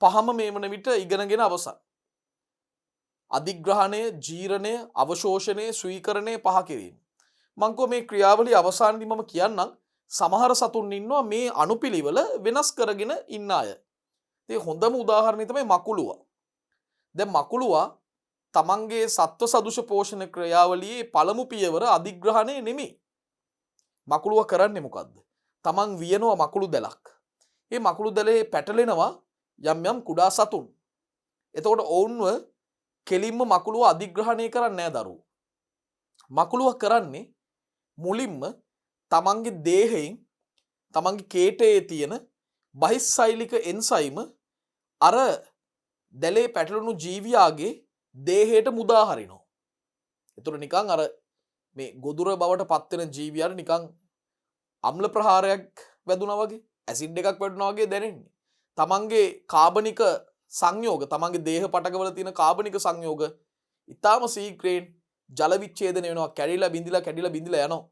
පහම මේ වන විට ඉගෙනගෙන අවසන්. අධිග්‍රහණය, ජීර්ණය, අවශෝෂණය, ස්වීකරණය, පහ කිරීම. මං කෝ මේ ක්‍රියාවලිය අවසානයේදී මම කියන්නම් සමහර සතුන් ඉන්නවා මේ අනුපිළිවෙල වෙනස් කරගෙන ඉන්න අය. ඒ හොඳම උදාහරණය තමයි මකුලුවා. දැන් මකුලුවා තමන්ගේ සත්ව සදුෂ පෝෂණ ක්‍රියාවලියේ පළමු පියවර අධිග්‍රහණය නෙමෙයි. මකුලුවා කරන්නේ මොකද්ද? තමන් වියනවා මකුළු දැලක්. මේ මකුළු දැලේ පැටලෙනවා යම් යම් කුඩා සතුන්. එතකොට ඔවුන්ව කෙලින්ම මකුලුවා අධිග්‍රහණය කරන්නේ නැහැ දරුවෝ. මකුලුවා කරන්නේ මුලින්ම තමන්ගේ දේහයෙන් තමන්ගේ කේටයේ තියෙන බහිස්සෛලික එන්සයිම අර දැලේ පැටලුණු ජීවියාගේ දේහයට මුදා හරිනවා. එතකොට නිකන් අර මේ ගොදුර බවට පත් වෙන ජීවියාට නිකන් අම්ල ප්‍රහාරයක් වැදුනා වගේ, ඇසිඩ් එකක් වැදුනා වගේ දැනෙන්නේ. තමන්ගේ කාබනික සංයෝග, තමන්ගේ දේහ පටකවල තියෙන කාබනික සංයෝග ඊටාම සීක්‍රේන් ජල විච්ඡේදනය වෙනවා, කැඩිලා බිඳිලා යනවා.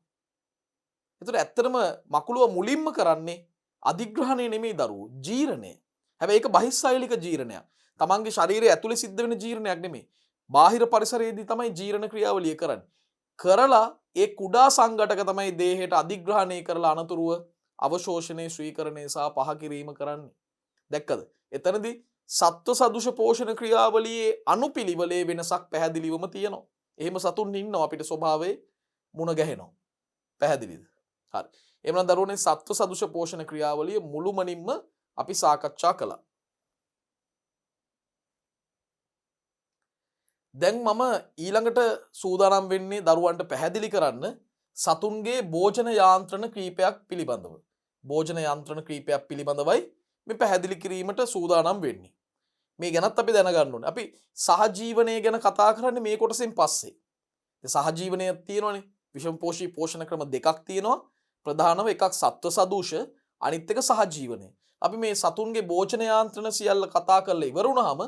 එතකොට ඇත්තටම මකුලුව මුලින්ම කරන්නේ අධිග්‍රහණය නෙමෙයි දරුවෝ, ජීර්ණය. හැබැයි ඒක බහිස්සෛලික ජීර්ණයක්. තමන්ගේ ශරීරය ඇතුලේ සිද්ධ වෙන ජීර්ණයක් නෙමෙයි. බාහිර පරිසරයේදී තමයි ජීර්ණ ක්‍රියාවලිය කරන්නේ. කරලා ඒ කුඩා සංඝටක තමයි දේහයට අධිග්‍රහණය කරලා අනතුරුව අවශෝෂණය ස්වීකරණය සහ පහ කිරීම කරන්නේ. දැක්කද? එතනදී සත්ව සදුෂ පෝෂණ ක්‍රියාවලියේ අනුපිළිවෙලේ වෙනසක් පැහැදිලිවම තියෙනවා. එහෙම සතුන් ඉන්නවා අපිට ස්වභාවයේ මුණ ගැහෙනවා. පැහැදිලිද? හරි. එහෙනම් දරුවනේ සත්ව සදුෂ පෝෂණ ක්‍රියාවලිය මුළුමනින්ම අපි සාකච්ඡා කළා. දැන් මම ඊළඟට සූදානම් වෙන්නේ දරුවන්ට පැහැදිලි කරන්න සතුන්ගේ භෝජන යාන්ත්‍රණ කීපයක් පිළිබඳව. භෝජන යාන්ත්‍රණ කීපයක් පිළිබඳවයි මේ පැහැදිලි කිරීමට සූදානම් වෙන්නේ. මේ ගැනත් අපි දැනගන්න ඕනේ. අපි සහජීවනය ගැන කතා කරන්නේ මේ කොටසෙන් පස්සේ. සහජීවනය තියෙනවනේ. විෂම පෝෂී පෝෂණ ක්‍රම දෙකක් තියෙනවා. ප්‍රධානව එකක් සත්ව සදූෂ, අනිත් එක සහජීවනය. අපි මේ සතුන්ගේ භෝජන යාන්ත්‍රණ සියල්ල කතා කරලා ඉවර වුණාම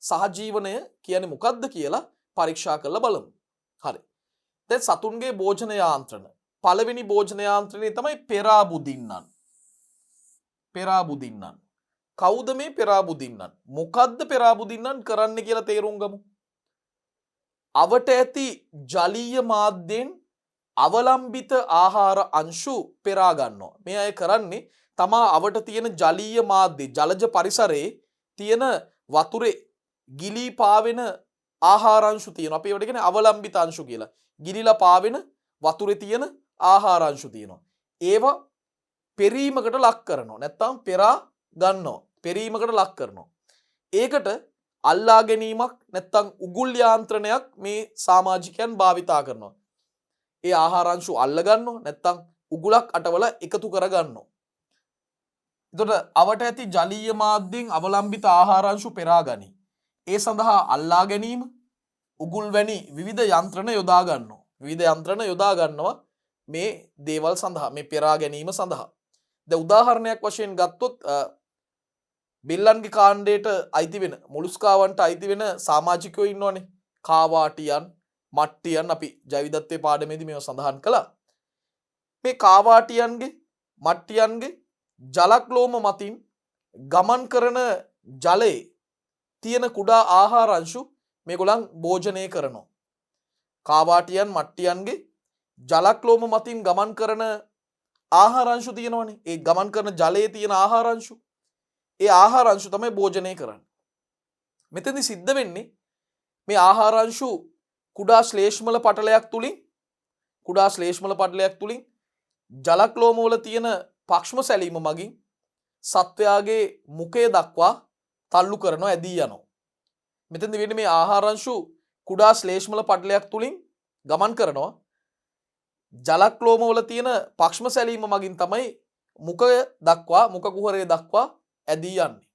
සහජීවනය කියන්නේ මොකක්ද කියලා පරීක්ෂා කරලා බලමු. හරි. දැන් සතුන්ගේ භෝජන යාන්ත්‍රණ. පළවෙනි භෝජන යාන්ත්‍රණය තමයි පෙරාබුදින්නන්. පෙරාබුදින්නන්. කවුද මේ පෙරාබුදින්නන්? මොකද්ද පෙරාබුදින්නන් කරන්නේ කියලා තේරුම් ගමු. අවට ඇති ජලීය මාධ්‍යෙන් අවලම්බිත ආහාර අංශු පෙරා ගන්නවා. මේ අය කරන්නේ තමා අවට තියෙන ජලීය මාධ්‍ය, ජලජ පරිසරයේ තියෙන වතුරේ ගිලී පාවෙන ආහාර අංශු තියෙනවා. අපි ඒවට කියන්නේ අවලම්බිත අංශු කියලා. ගිලිලා පාවෙන වතුරේ තියෙන ආහාර අංශු තියෙනවා. ඒවා පෙරීමකට ලක් කරනවා. නැත්තම් පෙරා ගන්නවා. පෙරීමකට ලක් කරනවා. ඒකට අල්ලා ගැනීමක් නැත්තම් උගුල් යාන්ත්‍රණයක් මේ සමාජිකයන් භාවිතා කරනවා. ඒ ආහාර අංශු අල්ල ගන්නවා නැත්තම් උගුලක් අටවල එකතු කර ගන්නවා. එතකොට අවට ඇති ජලීය මාධ්‍යෙන් අවලම්බිත ආහාර අංශු පෙරා ගනී. ඒ සඳහා අල්ලා ගැනීම උගුල් වැනි විවිධ යන්ත්‍රණ යොදා ගන්නවා. විවිධ යන්ත්‍රණ යොදා ගන්නවා මේ දේවල් සඳහා, මේ පෙරා ගැනීම සඳහා. දැන් උදාහරණයක් වශයෙන් ගත්තොත් බිල්ලන්ගේ කාණ්ඩයට අයිති වෙන, මුලුස්කාවන්ට අයිති වෙන සමාජිකයෝ ඉන්නවනේ. කාවාටියන්, මට්ටියන් අපි ජෛවිකත්වයේ පාඩමේදී මේව සඳහන් කළා. මේ කාවාටියන්ගේ, මට්ටියන්ගේ ජලක්ලෝම මතින් ගමන් කරන ජලයේ තියෙන කුඩා ආහාර අංශු මේගොල්ලන් භෝජනය කරනවා. කාවාටියන්, මට්ටියන්ගේ ජලක්ලෝම මතින් ගමන් කරන ආහාර අංශු තියෙනවනේ. ඒ ගමන් කරන ජලයේ තියෙන ආහාර අංශු, ඒ ආහාර අංශු තමයි භෝජනය කරන්නේ. මෙතනදි සිද්ධ වෙන්නේ මේ ආහාර අංශු කුඩා ශ්ලේෂ්මල පටලයක් තුලින් ජලක්ලෝම වල තියෙන පක්ෂම සැලීම මගින් සත්වයාගේ මුඛය දක්වා තල්ලු කරනවා, ඇදී යනවා. මෙතෙන්ද වෙන්නේ මේ ආහාර අංශු කුඩා ශ්ලේෂ්මල පටලයක් තුලින් ගමන් කරනවා. ජලක්ලෝම වල තියෙන පක්ෂම සැලීම මගින් තමයි මුඛය දක්වා, මුඛ කුහරය දක්වා ඇදී යන්නේ.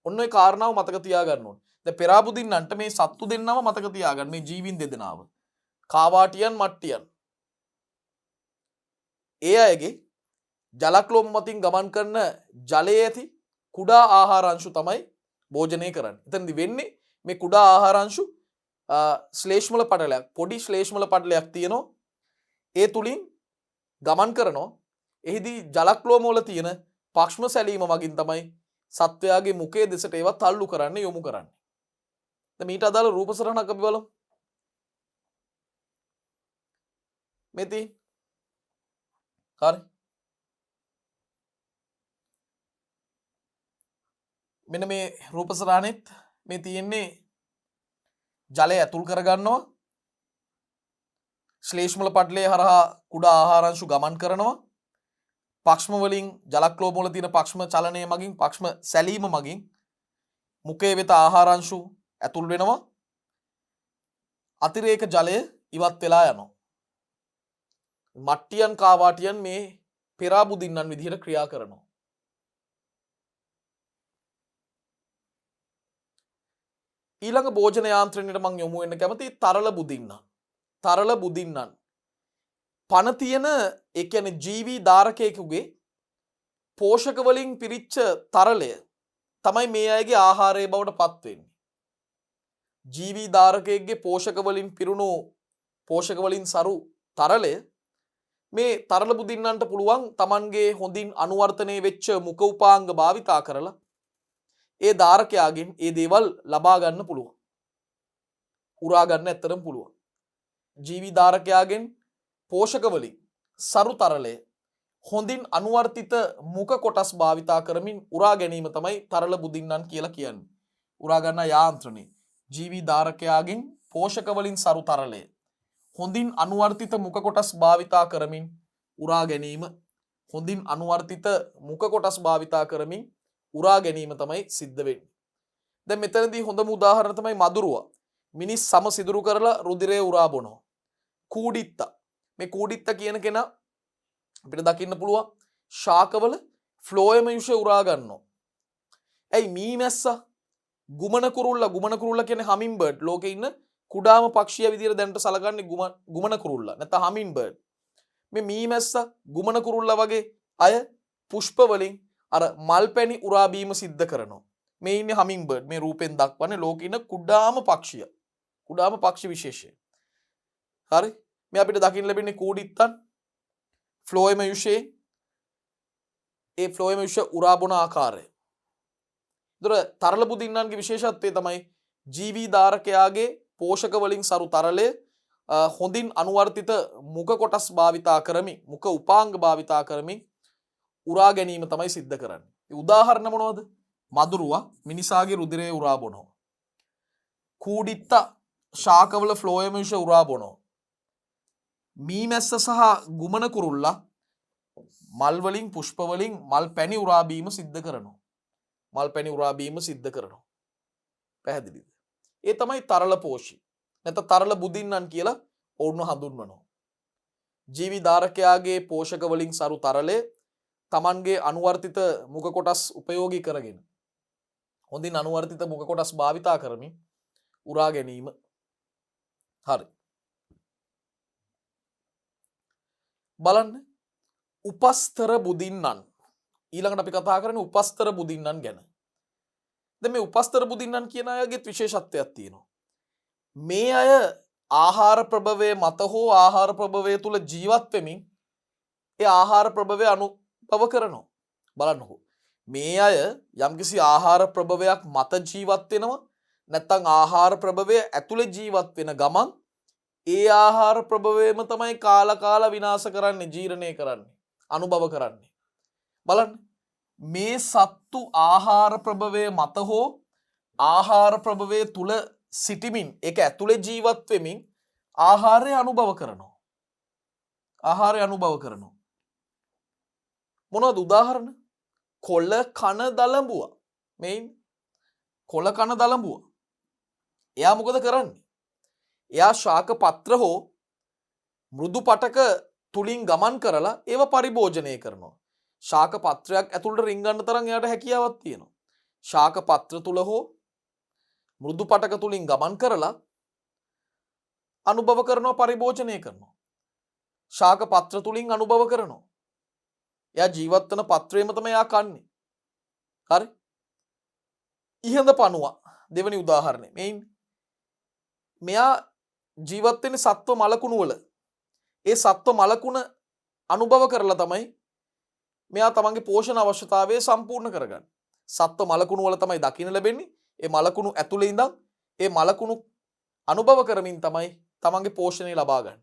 ඔන්න ඔය කාරණාව මතක තියාගන්න ඕනේ. දැන් පෙරාබුදින්නන්ට මේ සත්තු දෙන්නම මතක තියාගන්න, මේ ජීවීන් දෙදෙනාව. කාවාටියන්, මට්ටියන්. ඒ අයගේ ජලක්ලෝම මතින් ගමන් කරන ජලයේ ඇති කුඩා ආහාර අංශු තමයි භෝජනය කරන්නේ. එතනදි වෙන්නේ මේ කුඩා ආහාර අංශු ශ්ලේෂ්මල පටලයක්, පොඩි ශ්ලේෂ්මල පටලයක් තියෙනවා. ඒ තුලින් ගමන් කරනවා. එහිදී ජලක්ලෝම වල තියෙන පක්ෂම සැලීම මගින් තමයි සත්වයාගේ මුඛයේ දෙසට ඒවා තල්ලු කරන්නේ, යොමු කරන්නේ. දැන් මීට අදාළ රූප සටහනක් අපි බලමු. මෙති. හරි. මෙන්න මේ රූප සටහනෙත් මේ තියෙන්නේ ජලය ඇතුල් කරගන්නවා. ශ්ලේෂ්මල පටලයේ හරහා කුඩා ආහාර අංශු ගමන් කරනවා. පක්ෂම වලින් ජලක්ලෝම වල තියෙන පක්ෂම චලනය මගින්, පක්ෂම සැලීම මගින් මුඛයේ වෙත ආහාර අංශු ඇතුල් වෙනවා. අතිරේක ජලය ඉවත් වෙලා යනවා. මට්ටියන්, කාවාටියන් මේ පෙරාබුදින්නන් විදිහට ක්‍රියා කරනවා. ඊළඟ භෝජන යාන්ත්‍රණයට මම යොමු වෙන්න කැමති තරල බුදින්නන්. තරල බුදින්නන් පණ තියෙන, ඒ කියන්නේ ජීවි ධාරකයෙකුගේ පෝෂක වලින් පිරිච්ච තරලය තමයි මේ අයගේ ආහාරය බවට පත් වෙන්නේ. ජීවි ධාරකයෙකුගේ පෝෂක වලින් පිරුණු, පෝෂක වලින් සරු තරලය මේ තරල බුදින්නන්ට පුළුවන් Tamanගේ හොඳින් අනුවර්තනය වෙච්ච මුඛ උපාංග භාවිතා කරලා ඒ ධාරකයාගෙන් ඒ දේවල් ලබා ගන්න පුළුවන්. උරා ගන්න ඇත්තටම පුළුවන්. ජීවිධාරකයාගෙන් පෝෂක වලින් සරු තරලය හොඳින් අනුවර්තිත මුඛ කොටස් භාවිතා කරමින් උරා ගැනීම තමයි තරල බුදින්නන් කියලා කියන්නේ. උරා ගන්න යාන්ත්‍රණය. ජීවිධාරකයාගෙන් පෝෂක වලින් සරු තරලය හොඳින් අනුවර්තිත මුඛ කොටස් භාවිතා කරමින් උරා ගැනීම හොඳින් අනුවර්තිත මුඛ කොටස් භාවිතා කරමින් උරා ගැනීම තමයි සිද්ධ වෙන්නේ. දැන් මෙතනදී හොඳම උදාහරණ තමයි මදුරුවා. මිනිස් සම සිදුරු කරලා රුධිරය උරා බොනවා. කූඩිත්තා. මේ කූඩිත්තා කියන කෙනා අපිට දකින්න පුළුවන් ශාකවල ෆ්ලෝයම යුෂ උරා ගන්නවා. ඇයි මීමැස්සා ගුමන කුරුල්ලා කියන්නේ හමින් බර්ඩ් ලෝකේ ඉන්න කුඩාම පක්ෂියා විදියට දැනට සලකන්නේ ගුමන කුරුල්ලා නැත්නම් හමින් බර්ඩ්. මේ මීමැස්සා ගුමන කුරුල්ලා වගේ අය පුෂ්ප වලින් අර මල් පැණි උරා බීම සිද්ධ කරනවා. මේ ඉන්නේ හමින් බර්ඩ්. මේ රූපෙන් දක්වන්නේ ලෝකේ ඉන්න කුඩාම පක්ෂිය. කුඩාම පක්ෂි විශේෂය. හරි? මේ අපිට දකින්න ලැබෙන්නේ කූඩිත්තන් ෆ්ලෝයම යුෂේ ඒ ෆ්ලෝයම යුෂ උරා බොන ආකාරය. තරල බුදින්නන්ගේ විශේෂත්වය තමයි ජීවිධාරකයාගේ පෝෂක වලින් සරු තරලය හොඳින් අනුවර්තිත මුඛ කොටස් භාවිතා කරමින් මුඛ උපාංග භාවිතා කරමින් උරා ගැනීම තමයි සිද්ධ කරන්නේ. උදාහරණ මොනවද? මදුරුවා මිනිසාගේ රුධිරය උරා බොනවා. කූඩිත්තා ශාකවල ෆ්ලෝයම යුෂ උරා බොනවා. මීමැස්ස සහ ගුමන කුරුල්ලා මල් වලින් පුෂ්ප වලින් මල් පැණි උරා බීම සිද්ධ කරනවා. මල් පැණි උරා බීම සිද්ධ කරනවා. පැහැදිලිද? ඒ තමයි තරල පෝෂි. නැත්නම් තරල බුදින්නන් කියලා ඔවුන්ව හඳුන්වනවා. ජීවිධාරකයාගේ පෝෂක වලින් සරු තරලය Tamanගේ අනුවර්තිත මුඛ කොටස් උපයෝගී කරගෙන හොඳින් අනුවර්තිත මුඛ කොටස් භාවිතා කරමින් උරා ගැනීම. හරි. බලන්න උපස්තර බුදින්නන් ඊළඟට අපි කතා කරන්නේ උපස්තර බුදින්නන් ගැන. දැන් මේ උපස්තර බුදින්නන් කියන අයගෙත් විශේෂත්වයක් තියෙනවා. මේ අය ආහාර ප්‍රභවයේ මත හෝ ආහාර ප්‍රභවයේ තුල ජීවත් වෙමින් ඒ ආහාර ප්‍රභවය අනුභව කරනවා. බලන්නකෝ. මේ අය යම්කිසි ආහාර ප්‍රභවයක් මත ජීවත් වෙනවා නැත්නම් ආහාර ප්‍රභවය ඇතුලේ ජීවත් වෙන ගමන් ඒ ආහාර ප්‍රභවයම තමයි කාලා විනාශ කරන්නේ, ජීර්ණය කරන්නේ, අනුභව කරන්නේ. බලන්න මේ සත්තු ආහාර ප්‍රභවයේ මත හෝ ආහාර ප්‍රභවයේ තුල සිටිමින් ඒක ඇතුලේ ජීවත් වෙමින් ආහාරය අනුභව කරනවා. ආහාරය අනුභව කරනවා. මොනවද උදාහරණ? කොළ කන දලඹුවා. මේන් කොළ කන දලඹුවා. එයා මොකද කරන්නේ? එයා ශාක පත්‍ර හෝ මෘදු පටක තුලින් ගමන් කරලා ඒව පරිභෝජනය කරනවා. ශාක පත්‍රයක් ඇතුළට රිංගන්න තරම් එයාට හැකියාවක් තියෙනවා. ශාක පත්‍ර තුල හෝ මෘදු පටක තුලින් ගමන් කරලා අනුභව කරනවා, පරිභෝජනය කරනවා. ශාක පත්‍ර තුලින් අනුභව කරනවා. එයා ජීවත් වෙන පත්‍රයේම තමයි එයා කන්නේ. හරි? ඉහඳ පණුවා දෙවෙනි උදාහරණය. මෙයා ජීවත් වෙන්නේ සත්ව මලකුණු වල. ඒ සත්ව මලකුණ අනුභව කරලා තමයි මෙයා තමන්ගේ පෝෂණ අවශ්‍යතාවය සම්පූර්ණ කරගන්නේ. සත්ව මලකුණු වල තමයි දකින්න ලැබෙන්නේ. ඒ මලකුණු ඇතුලේ ඉඳන් ඒ මලකුණු අනුභව කරමින් තමයි තමන්ගේ පෝෂණය ලබා ගන්න.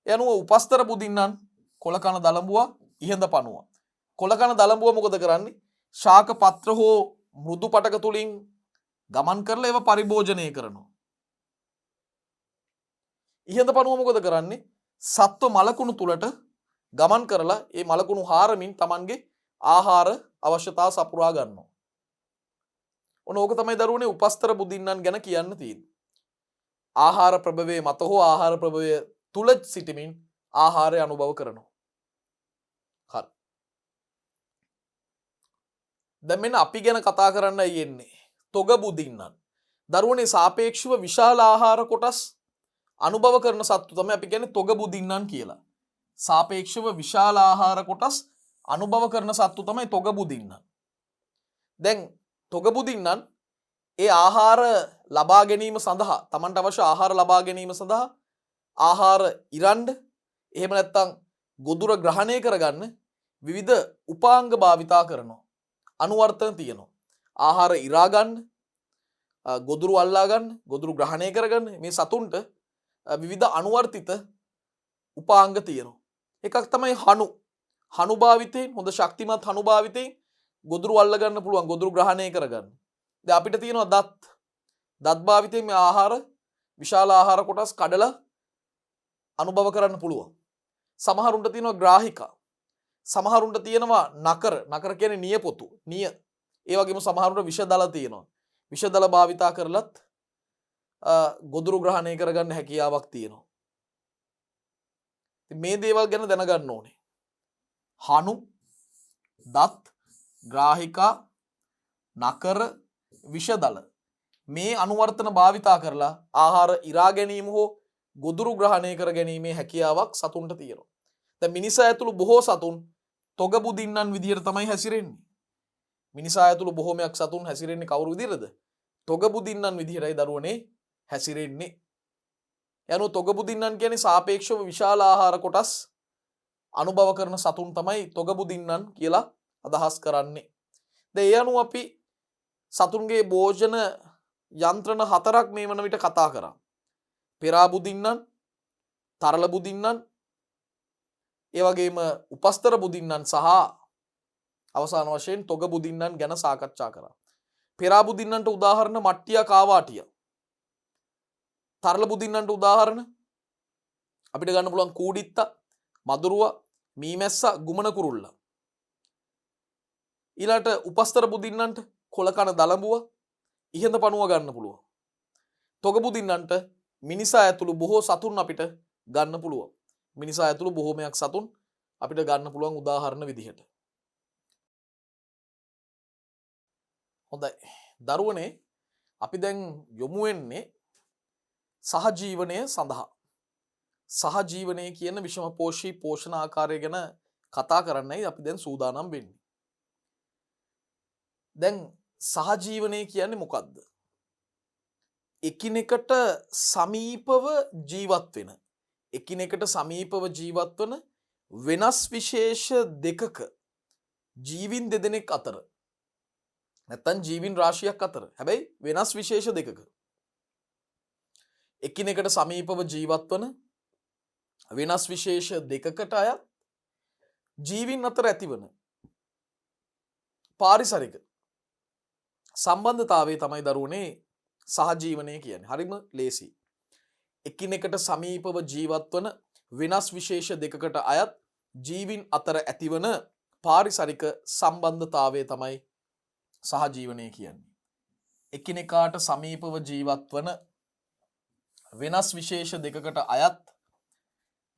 ඒ අනුව උපස්තර බුදින්නන් කොළකන දලඹුවා ඉහඳ පණුවා. කොළකන දලඹුවා මොකද කරන්නේ? ශාක පත්‍ර හෝ මෘදු පටක තුලින් ගමන් කරලා ඒව පරිභෝජනය කරනවා. ඉහඳ පණුව මොකද කරන්නේ? සත්ව මලකුණු තුලට ගමන් කරලා ඒ මලකුණු හාරමින් තමන්ගේ ආහාර අවශ්‍යතාව සපුරා ගන්නවා. ඕක තමයි දරුවනේ උපස්තර බුදින්නන් ගැන කියන්න තියෙන්නේ. ආහාර ප්‍රභවයේ මත හෝ ආහාර ප්‍රභවය තුල සිටමින් ආහාරය අනුභව කරනවා. හරි. දැන් මෙන්න අපි ගැන කතා කරන්නයි යන්නේ. තොග බුදින්නන්. දරුවනේ සාපේක්ෂව විශාල ආහාර කොටස් අනුභව කරන සත්තු තමයි අපි කියන්නේ තොග බුදින්නන් කියලා. සාපේක්ෂව විශාල ආහාර කොටස් අනුභව කරන සත්තු තමයි තොග බුදින්නන්. දැන් තොග බුදින්නන් ඒ ආහාර ලබා ගැනීම සඳහා තමන්ට අවශ්‍ය ආහාර ලබා ගැනීම සඳහා ආහාර ඉරන්න එහෙම නැත්නම් ගොදුර ග්‍රහණය කරගන්න විවිධ උපාංග භාවිතා කරනවා. අනුවර්තන තියෙනවා. ආහාර ඉරා ගන්න, ගොදුරු අල්ලා ගන්න, ගොදුරු ග්‍රහණය කරගන්න මේ සතුන්ට විවිධ අනුවර්තිත උපාංග තියෙනවා. එකක් තමයි හනු භාවිතයෙන් හොඳ ශක්තිමත් හනු භාවිතයෙන් ගොදුරු අල්ලගන්න පුළුවන්, ගොදුරු ග්‍රහණය කරගන්න. දැන් අපිට තියෙනවා දත් භාවිතයෙන් මේ ආහාර විශාල ආහාර කොටස් කඩලා අනුභව කරන්න පුළුවන්. සමහරුන්ට තියෙනවා ග්‍රාහිකා. සමහරුන්ට තියෙනවා නකර කියන්නේ නියපොතු. ඒ වගේම සමහරුන්ට විෂදල තියෙනවා. විෂදල භාවිතා කරලත් ගොදුරු ග්‍රහණය කරගන්න හැකියාවක් තියෙනවා. මේ දේවල් ගැන දැනගන්න ඕනේ. හනු, දත්, ග්‍රාහිකා, නකර, විෂදල මේ අනුවර්තන භාවිතා කරලා ආහාර ඉරා ගැනීම හෝ ගොදුරු ග්‍රහණය කර ගැනීමේ හැකියාවක් සතුන්ට තියෙනවා. දැන් මිනිසා ඇතුළු බොහෝ සතුන් තොග බුදින්නන් විදියට තමයි හැසිරෙන්නේ. මිනිසා ඇතුළු බොහෝමයක් සතුන් හැසිරෙන්නේ කවුරු විදියටද? තොග බුදින්නන් විදියටයි දරුවනේ හැසිරෙන්නේ. යනු තොග බුදින්නන් කියන්නේ සාපේක්ෂව විශාල ආහාර කොටස් අනුභව කරන සතුන් තමයි තොග බුදින්නන් කියලා අදහස් කරන්නේ. දැන් ඒ අනුව අපි සතුන්ගේ භෝජන යන්ත්‍රණ 4ක් මේ වන විට කතා කරා. පෙරා බුදින්නන්, තරල බුදින්නන්, ඒ වගේම උපස්තර බුදින්නන් සහ අවසාන වශයෙන් තොග බුදින්නන් ගැන සාකච්ඡා කරා. පෙරා බුදින්නන්ට උදාහරණ මට්ටියා කාවාටියා. තරල බුදින්නන්ට උදාහරණ අපිට ගන්න පුළුවන් කූඩිත්තා, මදුරුවා, මීමැස්සා, ගුමන කුරුල්ලා. ඊළාට උපස්තර බුදින්නන්ට කොලකන දලඹුවා, ඉහඳ පණුව ගන්න පුළුවන්. තොග බුදින්නන්ට මිනිසා ඇතුළු බොහෝ සතුන් අපිට ගන්න පුළුවන්. මිනිසා ඇතුළු බොහෝමයක් සතුන් අපිට ගන්න පුළුවන් උදාහරණ විදිහට. හොඳයි. දරුවනේ අපි දැන් යොමු වෙන්නේ සහජීවනය සඳහා. සහජීවනය කියන විෂම පෝෂී පෝෂණ ආකාරය ගැන කතා කරන්නයි අපි දැන් සූදානම් වෙන්නේ. දැන් සහජීවනය කියන්නේ මොකක්ද? එකිනෙකට සමීපව ජීවත් වෙන, එකිනෙකට සමීපව ජීවත් වන වෙනස් විශේෂ දෙකක ජීවින් දෙදෙනෙක් අතර, නැත්තම් ජීවින් රාශියක් අතර, හැබැයි වෙනස් විශේෂ දෙකක එකිනෙකට සමීපව ජීවත් වන වෙනස් විශේෂ දෙකකට අයත් ජීවින් අතර ඇතිවන පාරිසරික සම්බන්ධතාවය තමයි දරුවනේ සහජීවනය කියන්නේ. හරිම ලේසි. එකිනෙකට සමීපව ජීවත් වන වෙනස් විශේෂ දෙකකට අයත් ජීවින් අතර ඇතිවන පාරිසරික සම්බන්ධතාවය තමයි සහජීවනය කියන්නේ. එකිනෙකාට සමීපව ජීවත් වන වෙනස් විශේෂ දෙකකට අයත්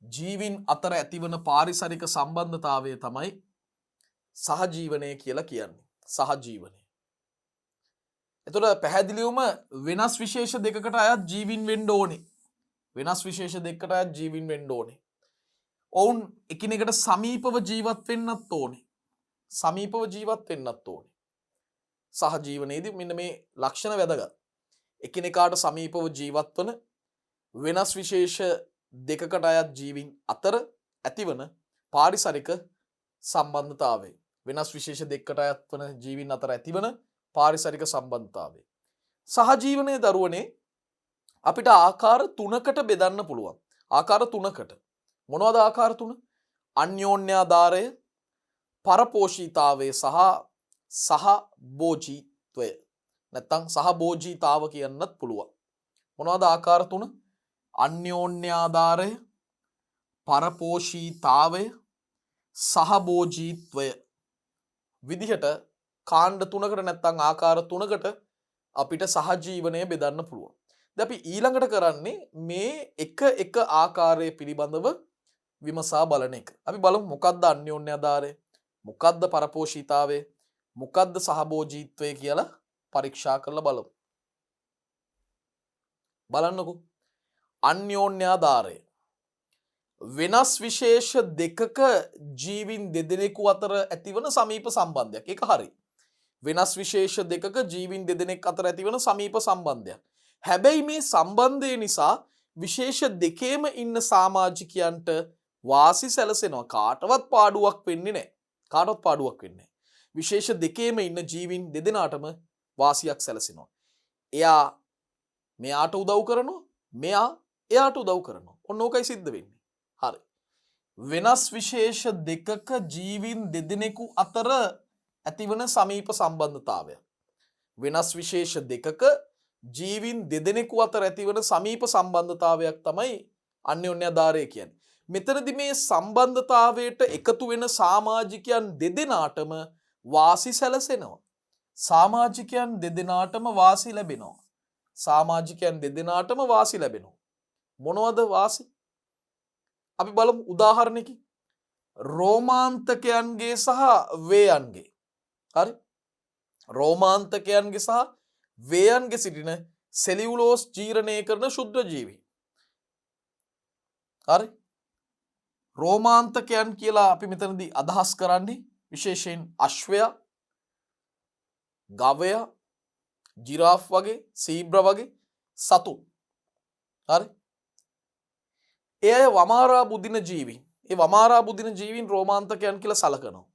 ජීවින් අතර ඇතිවන පාරිසරික සම්බන්ධතාවය තමයි සහජීවනය කියලා කියන්නේ. සහජීවනය. එතකොට පැහැදිලිවම වෙනස් විශේෂ දෙකකට අයත් ජීවින් වෙන්න ඕනේ. වෙනස් විශේෂ දෙකකට අයත් ජීවින් වෙන්න ඕනේ. ඔවුන් එකිනෙකට සමීපව ජීවත් වෙන්නත් ඕනේ. සමීපව ජීවත් වෙන්නත් ඕනේ. සහජීවනයේදී මෙන්න මේ ලක්ෂණ වැදගත්. එකිනෙකාට සමීපව ජීවත් වන වෙනස් විශේෂ දෙකකට අයත් ජීවින් අතර ඇතිවන පාරිසරික සම්බන්ධතාවය. වෙනස් විශේෂ දෙකකට අයත් වන ජීවින් අතර ඇතිවන පාරිසරික සම්බන්ධතාවය. සහජීවනයේ දරුවනේ අපිට ආකාර 3කට බෙදන්න පුළුවන්. ආකාර 3කට. මොනවද ආකාර 3? අන්‍යෝන්‍යාධාරය, පරපෝෂීතාවය සහ සහභෝජීත්වය. නැත්තම් සහභෝජීතාව කියන්නත් පුළුවන්. මොනවද ආකාර 3? අන්‍යෝන්‍යාධාරය, පරපෝෂීතාවය, සහභෝජීත්වය විදිහට කාණ්ඩ 3කට නැත්තම් ආකාර 3කට අපිට සහජීවනය බෙදන්න පුළුවන්. දැන් අපි ඊළඟට කරන්නේ මේ එක ආකාරය පිළිබඳව විමසා බලන එක. අපි බලමු මොකක්ද අන්‍යෝන්‍යාධාරය, මොකක්ද පරපෝෂීතාවය, මොකක්ද සහභෝජීත්වය කියලා පරීක්ෂා කරලා බලමු. බලන්නකෝ. අන්‍යෝන්‍යාධාරය වෙනස් විශේෂ දෙකක ජීවින් දෙදෙනෙකු අතර ඇතිවන සමීප සම්බන්ධයක්. ඒක හරි. වෙනස් විශේෂ දෙකක ජීවින් දෙදෙනෙක් අතර ඇතිවන සමීප සම්බන්ධයක්. හැබැයි මේ සම්බන්ධය නිසා විශේෂ දෙකේම ඉන්න සමාජිකයන්ට වාසි සැලසෙනවා. කාටවත් පාඩුවක් වෙන්නේ නැහැ. කාටවත් පාඩුවක් වෙන්නේ නැහැ. විශේෂ දෙකේම ඉන්න ජීවින් දෙදෙනාටම වාසියක් සැලසෙනවා. එයා මෙයාට උදව් කරනවා, මෙයා එයාට උදව් කරනවා. ඔන්න ඕකයි සිද්ධ වෙන්නේ. හරි. වෙනස් විශේෂ දෙකක ජීවීන් දෙදෙනෙකු අතර ඇතිවන සමීප සම්බන්ධතාවය. වෙනස් විශේෂ දෙකක ජීවීන් දෙදෙනෙකු අතර ඇතිවන සමීප සම්බන්ධතාවයක් තමයි අන්‍යෝන්‍යාධාරය කියන්නේ. මෙතනදී මේ සම්බන්ධතාවයට එකතු වෙන සමාජිකයන් දෙදෙනාටම වාසි සැලසෙනවා. සමාජිකයන් දෙදෙනාටම වාසි ලැබෙනවා. සමාජිකයන් දෙදෙනාටම වාසි ලැබෙනවා. මොනවද වාසි? අපි බලමු උදාහරණයකින්. රෝමාන්තකයන්ගේ සහ වේයන්ගේ. හරි? රෝමාන්තකයන්ගේ සහ වේයන්ගේ සිටින සෙලියුලෝස් ජීර්ණය කරන ශුද්ධ ජීවි. හරි? රෝමාන්තකයන් කියලා අපි මෙතනදී අදහස් කරන්නේ විශේෂයෙන් අශ්වයා, ගවයා, ජිරාෆ් වගේ, සීබ්‍රා වගේ සතුන්. හරි? ඒ අය වමාරා බුදින ජීවීන්. ඒ වමාරා බුදින ජීවීන් රෝමාන්තකයන් කියලා සලකනවා.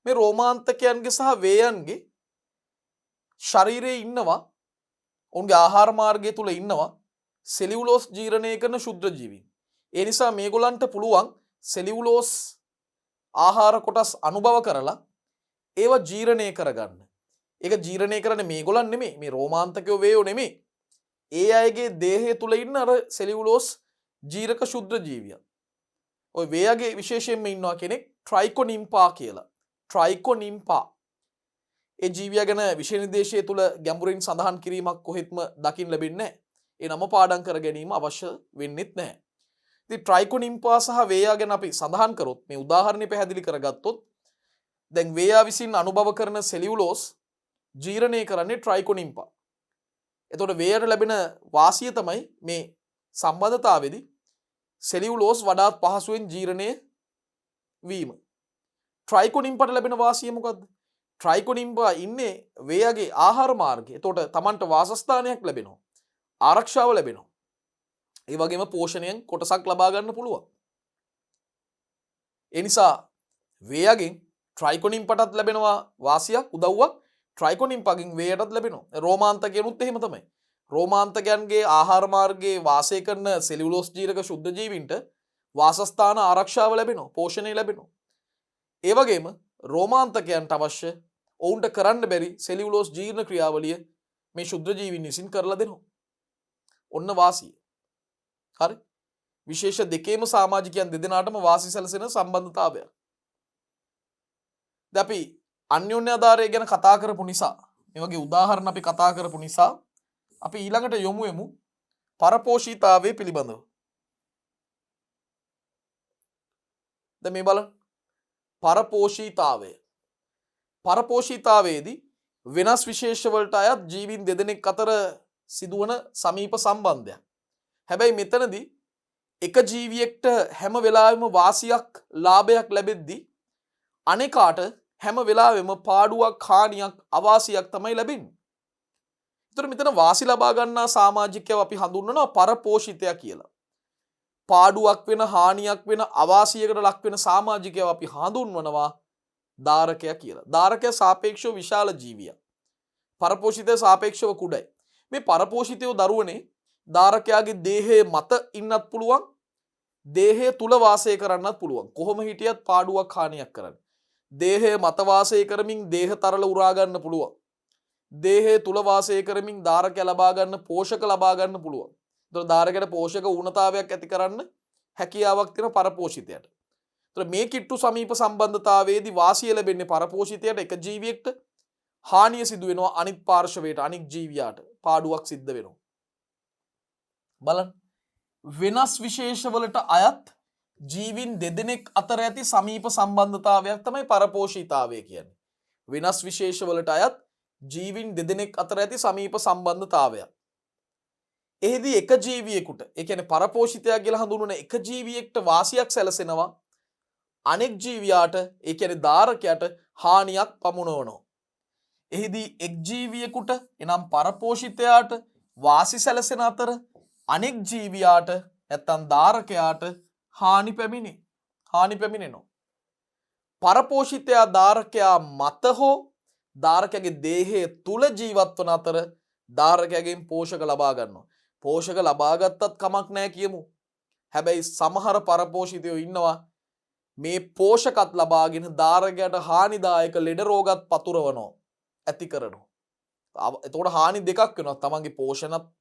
මේ රෝමාන්තකයන්ගේ සහ වේයන්ගේ ශරීරයේ ඉන්නවා, ඔවුන්ගේ ආහාර මාර්ගය තුල ඉන්නවා සෙලියුලෝස් ජීර්ණය කරන ශුද්ධ ජීවීන්. ඒ නිසා මේගොල්ලන්ට පුළුවන් සෙලියුලෝස් ආහාර කොටස් අනුභව කරලා ඒව ජීර්ණය කරගන්න. ඒක ජීර්ණය කරන්නේ මේගොල්ලන් නෙමෙයි, මේ රෝමාන්තකයෝ වේයෝ නෙමෙයි. ඒ අයගේ දේහය තුල ඉන්න අර සෙලියුලෝස් ජීරක ශුද්ධ ජීවියා. ඔය වේයගේ විශේෂයෙන්ම ඉන්නවා කෙනෙක් ට්‍රයිකොනිම්පා කියලා. ට්‍රයිකොනිම්පා. ඒ ජීවියා ගැන විශේෂ නිර්දේශය තුල ගැඹුරින් සඳහන් කිරීමක් කොහෙත්ම දකින්න ලැබෙන්නේ නැහැ. ඒ නම පාඩම් කර ගැනීම අවශ්‍ය වෙන්නේත් නැහැ. ඉතින් ට්‍රයිකොනිම්පා සහ වේයා ගැන අපි සඳහන් කරොත් මේ උදාහරණය පැහැදිලි කරගත්තොත් දැන් වේයා විසින් අනුභව කරන සෙලියුලෝස් ජීර්ණය කරන්නේ ට්‍රයිකොනිම්පා. එතකොට වේයට ලැබෙන වාසිය තමයි මේ සම්බන්ධතාවයේදී සෙලියුලෝස් වඩාත් පහසුවෙන් ජීර්ණය වීම. ට්‍රයිකොනිම්පාට ලැබෙන වාසිය මොකද්ද? ට්‍රයිකොනිම්පා ඉන්නේ වේයගේ ආහාර මාර්ගය. එතකොට Tamanට වාසස්ථානයක් ලැබෙනවා. ආරක්ෂාව ලැබෙනවා. ඒ වගේම පෝෂණයෙන් කොටසක් ලබා ගන්න පුළුවන්. ඒ නිසා වේයගෙන් ට්‍රයිකොනිම්පාටත් ලැබෙනවා වාසියක්, උදව්වක්. ට්‍රයිකොනිම්පාගෙන් වේයටත් ලැබෙනවා. රෝමාන්තකයනුත් එහෙම තමයි. රෝමාන්තකයන්ගේ ආහාර මාර්ගයේ වාසය කරන සෙලියුලෝස් ජීරක ශුද්ධ ජීවීන්ට වාසස්ථාන ආරක්ෂාව ලැබෙනවා, පෝෂණය ලැබෙනවා. ඒ වගේම රෝමාන්තකයන්ට අවශ්‍ය ඔවුන්ට කරන්න බැරි සෙලියුලෝස් ජීර්ණ ක්‍රියාවලිය මේ ශුද්ධ ජීවීන් විසින් කරලා දෙනවා. ඔන්න වාසිය. හරි? විශේෂ දෙකේම සමාජිකයන් දෙදෙනාටම වාසි සැලසෙන සම්බන්ධතාවය. දැන් අපි අන්‍යෝන්‍යාධාරය ගැන කතා කරපු නිසා, මේ වගේ උදාහරණ අපි කතා කරපු නිසා අපි ඊළඟට යොමු වෙමු පරපෝෂිතාවය පිළිබඳව. දැන් මේ බලන්න. පරපෝෂිතාවය. පරපෝෂිතාවයේදී වෙනස් විශේෂ වලට අයත් ජීවීන් දෙදෙනෙක් අතර සිදුවන සමීප සම්බන්ධයක්. හැබැයි මෙතනදී එක ජීවියෙක්ට හැම වෙලාවෙම වාසියක්, ලාභයක් ලැබෙද්දී අනෙකාට හැම වෙලාවෙම පාඩුවක්, හානියක්, අවාසියක් තමයි ලැබෙන්නේ. ඒතර මෙතන වාසි ලබා ගන්නා සමාජිකයව අපි හඳුන්වනවා පරපෝෂිතයා කියලා. පාඩුවක් වෙන, හානියක් වෙන, අවාසියකට ලක් වෙන සමාජිකයව අපි හඳුන්වනවා ධාරකයා කියලා. ධාරකයා සාපේක්ෂව විශාල ජීවියක්. පරපෝෂිතය සාපේක්ෂව කුඩයි. මේ පරපෝෂිතයෝ දරුවනේ ධාරකයාගේ දේහයේ මත ඉන්නත් පුළුවන්, දේහය තුල වාසය කරන්නත් පුළුවන්. කොහොම හිටියත් පාඩුවක්, හානියක් කරන්නේ. දේහයේ මත වාසය කරමින් දේහ තරල උරා ගන්න පුළුවන්. දේහයේ තුල වාසය කරමින් ධාරකයා ලබා ගන්න පෝෂක ලබා ගන්න පුළුවන්. ඒතර ධාරකයට පෝෂක ඌනතාවයක් ඇති කරන්න හැකියාවක් තියෙන පරපෝෂිතයට. ඒතර මේ කිට්ටු සමීප සම්බන්ධතාවයේදී වාසිය ලැබෙන්නේ පරපෝෂිතයට. එක ජීවියෙක්ට හානිය සිදු වෙනවා අනිත් පාර්ශවයට, අනිත් ජීවියාට පාඩුවක් සිද්ධ වෙනවා. බලන්න. වෙනස් විශේෂවලට අයත් ජීවීන් දෙදෙනෙක් අතර ඇති සමීප සම්බන්ධතාවයක් තමයි පරපෝෂිතාවය කියන්නේ. වෙනස් විශේෂවලට අයත් ජීවීන් දෙදෙනෙක් අතර ඇති සමීප සම්බන්ධතාවයක්. එහිදී එක ජීවියෙකුට, ඒ කියන්නේ පරපෝෂිතයා කියලා හඳුන්වන එක ජීවියෙක්ට වාසියක් සැලසෙනවා, අනෙක් ජීවියාට, ඒ කියන්නේ ධාරකයාට හානියක් පමුණවනවා. එහිදී එක් ජීවියෙකුට, එනම් පරපෝෂිතයාට වාසි සැලසෙන අතර අනෙක් ජීවියාට නැත්නම් ධාරකයාට හානි පැමිණෙනවා. පරපෝෂිතයා ධාරකයා මත හෝ ධාරකයාගේ දේහය තුල ජීවත් වන අතර ධාරකයාගෙන් පෝෂක ලබා ගන්නවා. පෝෂක ලබාගත්තත් කමක් නෑ කියමු. හැබැයි සමහර පරපෝෂිතයෝ ඉන්නවා මේ පෝෂකත් ලබාගෙන දාරකයට හානිදායක ලෙඩ රෝගත් පතුරවනවා ඇති කරනවා. එතකොට හානි දෙකක් වෙනවා. තමන්ගේ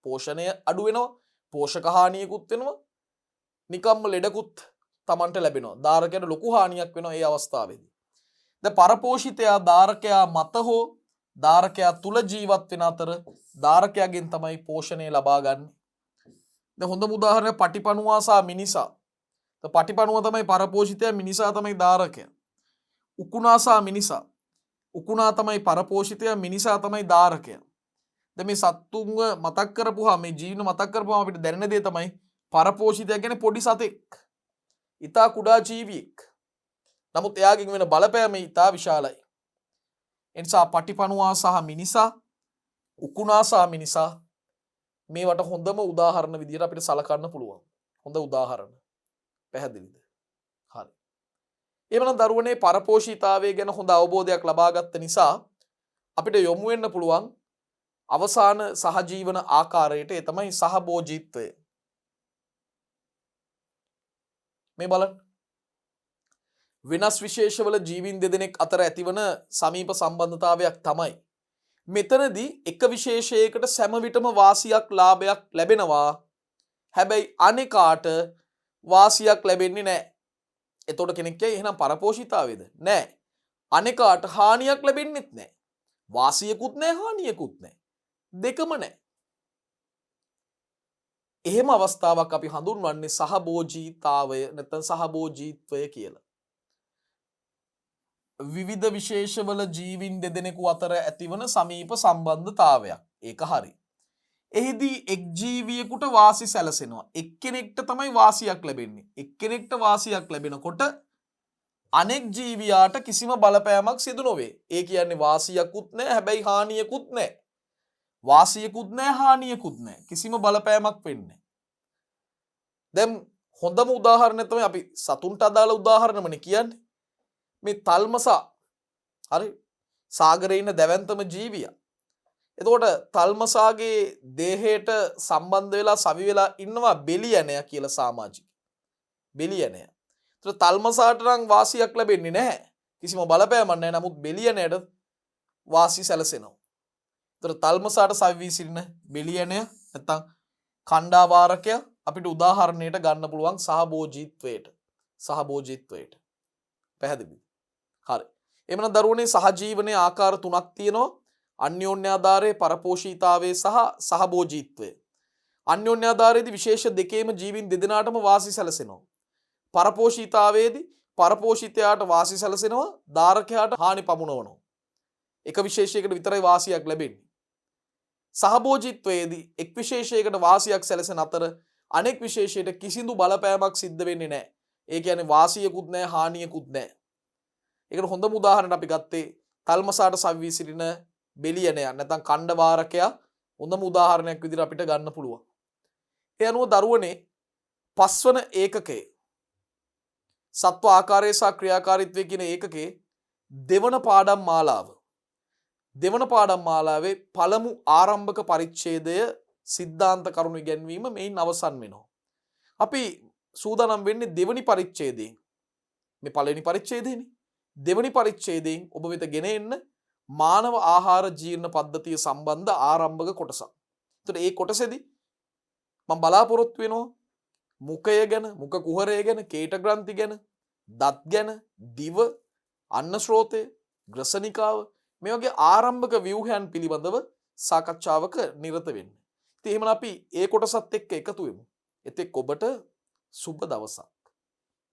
පෝෂණය අඩු වෙනවා, පෝෂක හානියකුත් වෙනවා, නිකම්ම ලෙඩකුත් තමන්ට ලැබෙනවා. දාරකයට ලොකු හානියක් වෙනවා ඒ අවස්ථාවේදී. දැන් පරපෝෂිතයා දාරකයා මත හෝ දාරකයා තුල ජීවත් වෙන අතර දාරකයාගෙන් තමයි පෝෂණය ලබා ගන්න. දැන් හොඳම උදාහරණය පටිපණුවා සහ මිනිසා. පටිපණුව තමයි පරපෝෂිතයා, මිනිසා තමයි දාරකයා. උකුණා සහ මිනිසා. උකුණා තමයි පරපෝෂිතයා, මිනිසා තමයි දාරකයා. දැන් මේ සත්තුන්ව මතක් කරපුවා, මේ ජීවන මතක් කරපුවාම අපිට දැනෙන දේ තමයි පරපෝෂිතයා කියන්නේ පොඩි සතෙක්. ඊටා කුඩා ජීවියෙක්. නමුත් එයාගෙන් වෙන බලපෑම ඊටා විශාලයි. එනිසා පටිපණුවා සහ මිනිසා, උකුණා සහ මිනිසා මේවට හොඳම උදාහරණ විදිහට අපිට සලකන්න පුළුවන්. හොඳ උදාහරණ. පැහැදිලිද? හරි. එහෙනම් දරුවනේ පරපෝෂිතාවය ගැන හොඳ අවබෝධයක් ලබාගත්ත නිසා අපිට යොමු වෙන්න පුළුවන් අවසාන සහජීවන ආකාරයට. ඒ තමයි සහභෝජීත්වය. මේ බලන්න. වෙනස් විශේෂවල ජීවීන් දෙදෙනෙක් අතර ඇතිවන සමීප සම්බන්ධතාවයක් තමයි මෙතනදී එක විශේෂයකට සෑම විටම වාසියක් ලාභයක් ලැබෙනවා. හැබැයි අනෙකාට වාසියක් ලැබෙන්නේ නැහැ. එතකොට කෙනෙක් කියයි එහෙනම් පරපෝෂිතාවේද? නැහැ. අනෙකාට හානියක් ලැබෙන්නෙත් නැහැ. වාසියකුත් නැහැ, හානියකුත් නැහැ. දෙකම නැහැ. එහෙම අවස්ථාවක් අපි හඳුන්වන්නේ සහභෝජීතාවය නැත්නම් සහභෝජීත්වය කියලා. විවිධ විශේෂවල ජීවීන් දෙදෙනෙකු අතර ඇතිවන සමීප සම්බන්ධතාවයක්. ඒක හරි. එහිදී එක් ජීවියෙකුට වාසි සැලසෙනවා. එක්කෙනෙක්ට තමයි වාසියක් ලැබෙන්නේ. එක්කෙනෙක්ට වාසියක් ලැබෙනකොට අනෙක් ජීවියාට කිසිම බලපෑමක් සිදු නොවේ. ඒ කියන්නේ වාසියකුත් නැහැ, හැබැයි හානියකුත් නැහැ. වාසියකුත් නැහැ, හානියකුත් නැහැ. කිසිම බලපෑමක් වෙන්නේ නැහැ. දැන් හොඳම උදාහරණය තමයි අපි සතුන්ට අදාළ උදාහරණමනේ කියන්නේ. මේ තල්මසා හරි සාගරේ ඉන්න දැවැන්තම ජීවියා. එතකොට තල්මසාගේ දේහයට සම්බන්ධ වෙලා සවි වෙලා ඉන්නවා බෙලියනය කියලා සමාජික. බෙලියනය. එතකොට තල්මසාට නම් වාසියක් ලැබෙන්නේ නැහැ. කිසිම බලපෑමක් නැහැ. නමුත් බෙලියනයට වාසි සැලසෙනවා. එතකොට තල්මසාට සවි වී සිටින බෙලියනය නැත්තම් කණ්ඩාවාරකය අපිට උදාහරණයට ගන්න පුළුවන් සහභෝජීත්වයට. සහභෝජීත්වයට. පැහැදිලිද? හරි. එමනම් දරුවනේ සහජීවනයේ ආකාර තුනක් තියෙනවා. අන්‍යෝන්‍යාධාරයේ, පරපෝෂීතාවයේ සහ සහභෝජීත්වය. අන්‍යෝන්‍යාධාරයේදී විශේෂ දෙකේම ජීවීන් දෙදෙනාටම වාසි සැලසෙනවා. පරපෝෂීතාවයේදී පරපෝෂිතයාට වාසි සැලසෙනවා, ධාරකයාට හානි පමුණවනවා. එක විශේෂයකට විතරයි වාසියක් ලැබෙන්නේ. සහභෝජීත්වයේදී එක් විශේෂයකට වාසියක් සැලසෙන අතර අනෙක් විශේෂයට කිසිදු බලපෑමක් සිද්ධ වෙන්නේ නැහැ. ඒ කියන්නේ වාසියකුත් නැහැ, හානියකුත් නැහැ. ඒකට හොඳම උදාහරණයක් අපි ගත්තේ තල්මසාට සවි වී සිටින බෙලියනයා නැත්නම් කණ්ඩවාරකයා හොඳම උදාහරණයක් විදිහට අපිට ගන්න පුළුවන්. ඒ අනුව දරුවනේ පස්වන ඒකකයේ සත්ව ආකාරය සහ ක්‍රියාකාරීත්වය කියන ඒකකයේ දෙවන පාඩම් මාලාව. දෙවන පාඩම් මාලාවේ පළමු ආරම්භක පරිච්ඡේදය සිද්ධාන්ත කරුණු ඉගැන්වීම මෙයින් අවසන් වෙනවා. අපි සූදානම් වෙන්නේ දෙවනි පරිච්ඡේදයෙන්. මේ පළවෙනි පරිච්ඡේදයනේ. දෙවනි පරිච්ඡේදයෙන් ඔබ වෙත ගෙන එන්න මානව ආහාර ජීර්ණ පද්ධතිය සම්බන්ධ ආරම්භක කොටසක්. එතකොට මේ කොටසේදී මම බලාපොරොත්තු වෙනවා මුඛය ගැන, මුඛ කුහරය ගැන, කේට ග්‍රන්ථි ගැන, දත් ගැන, දිව, අන්න ශ්‍රෝතය, ග්‍රසනිකාව මේ වගේ ආරම්භක ව්‍යුහයන් පිළිබඳව සාකච්ඡාවක නිරත වෙන්න. ඉතින් එහෙමනම් අපි ඒ කොටසත් එක්ක එකතු වෙමු. එතෙක් ඔබට සුබ දවසක්.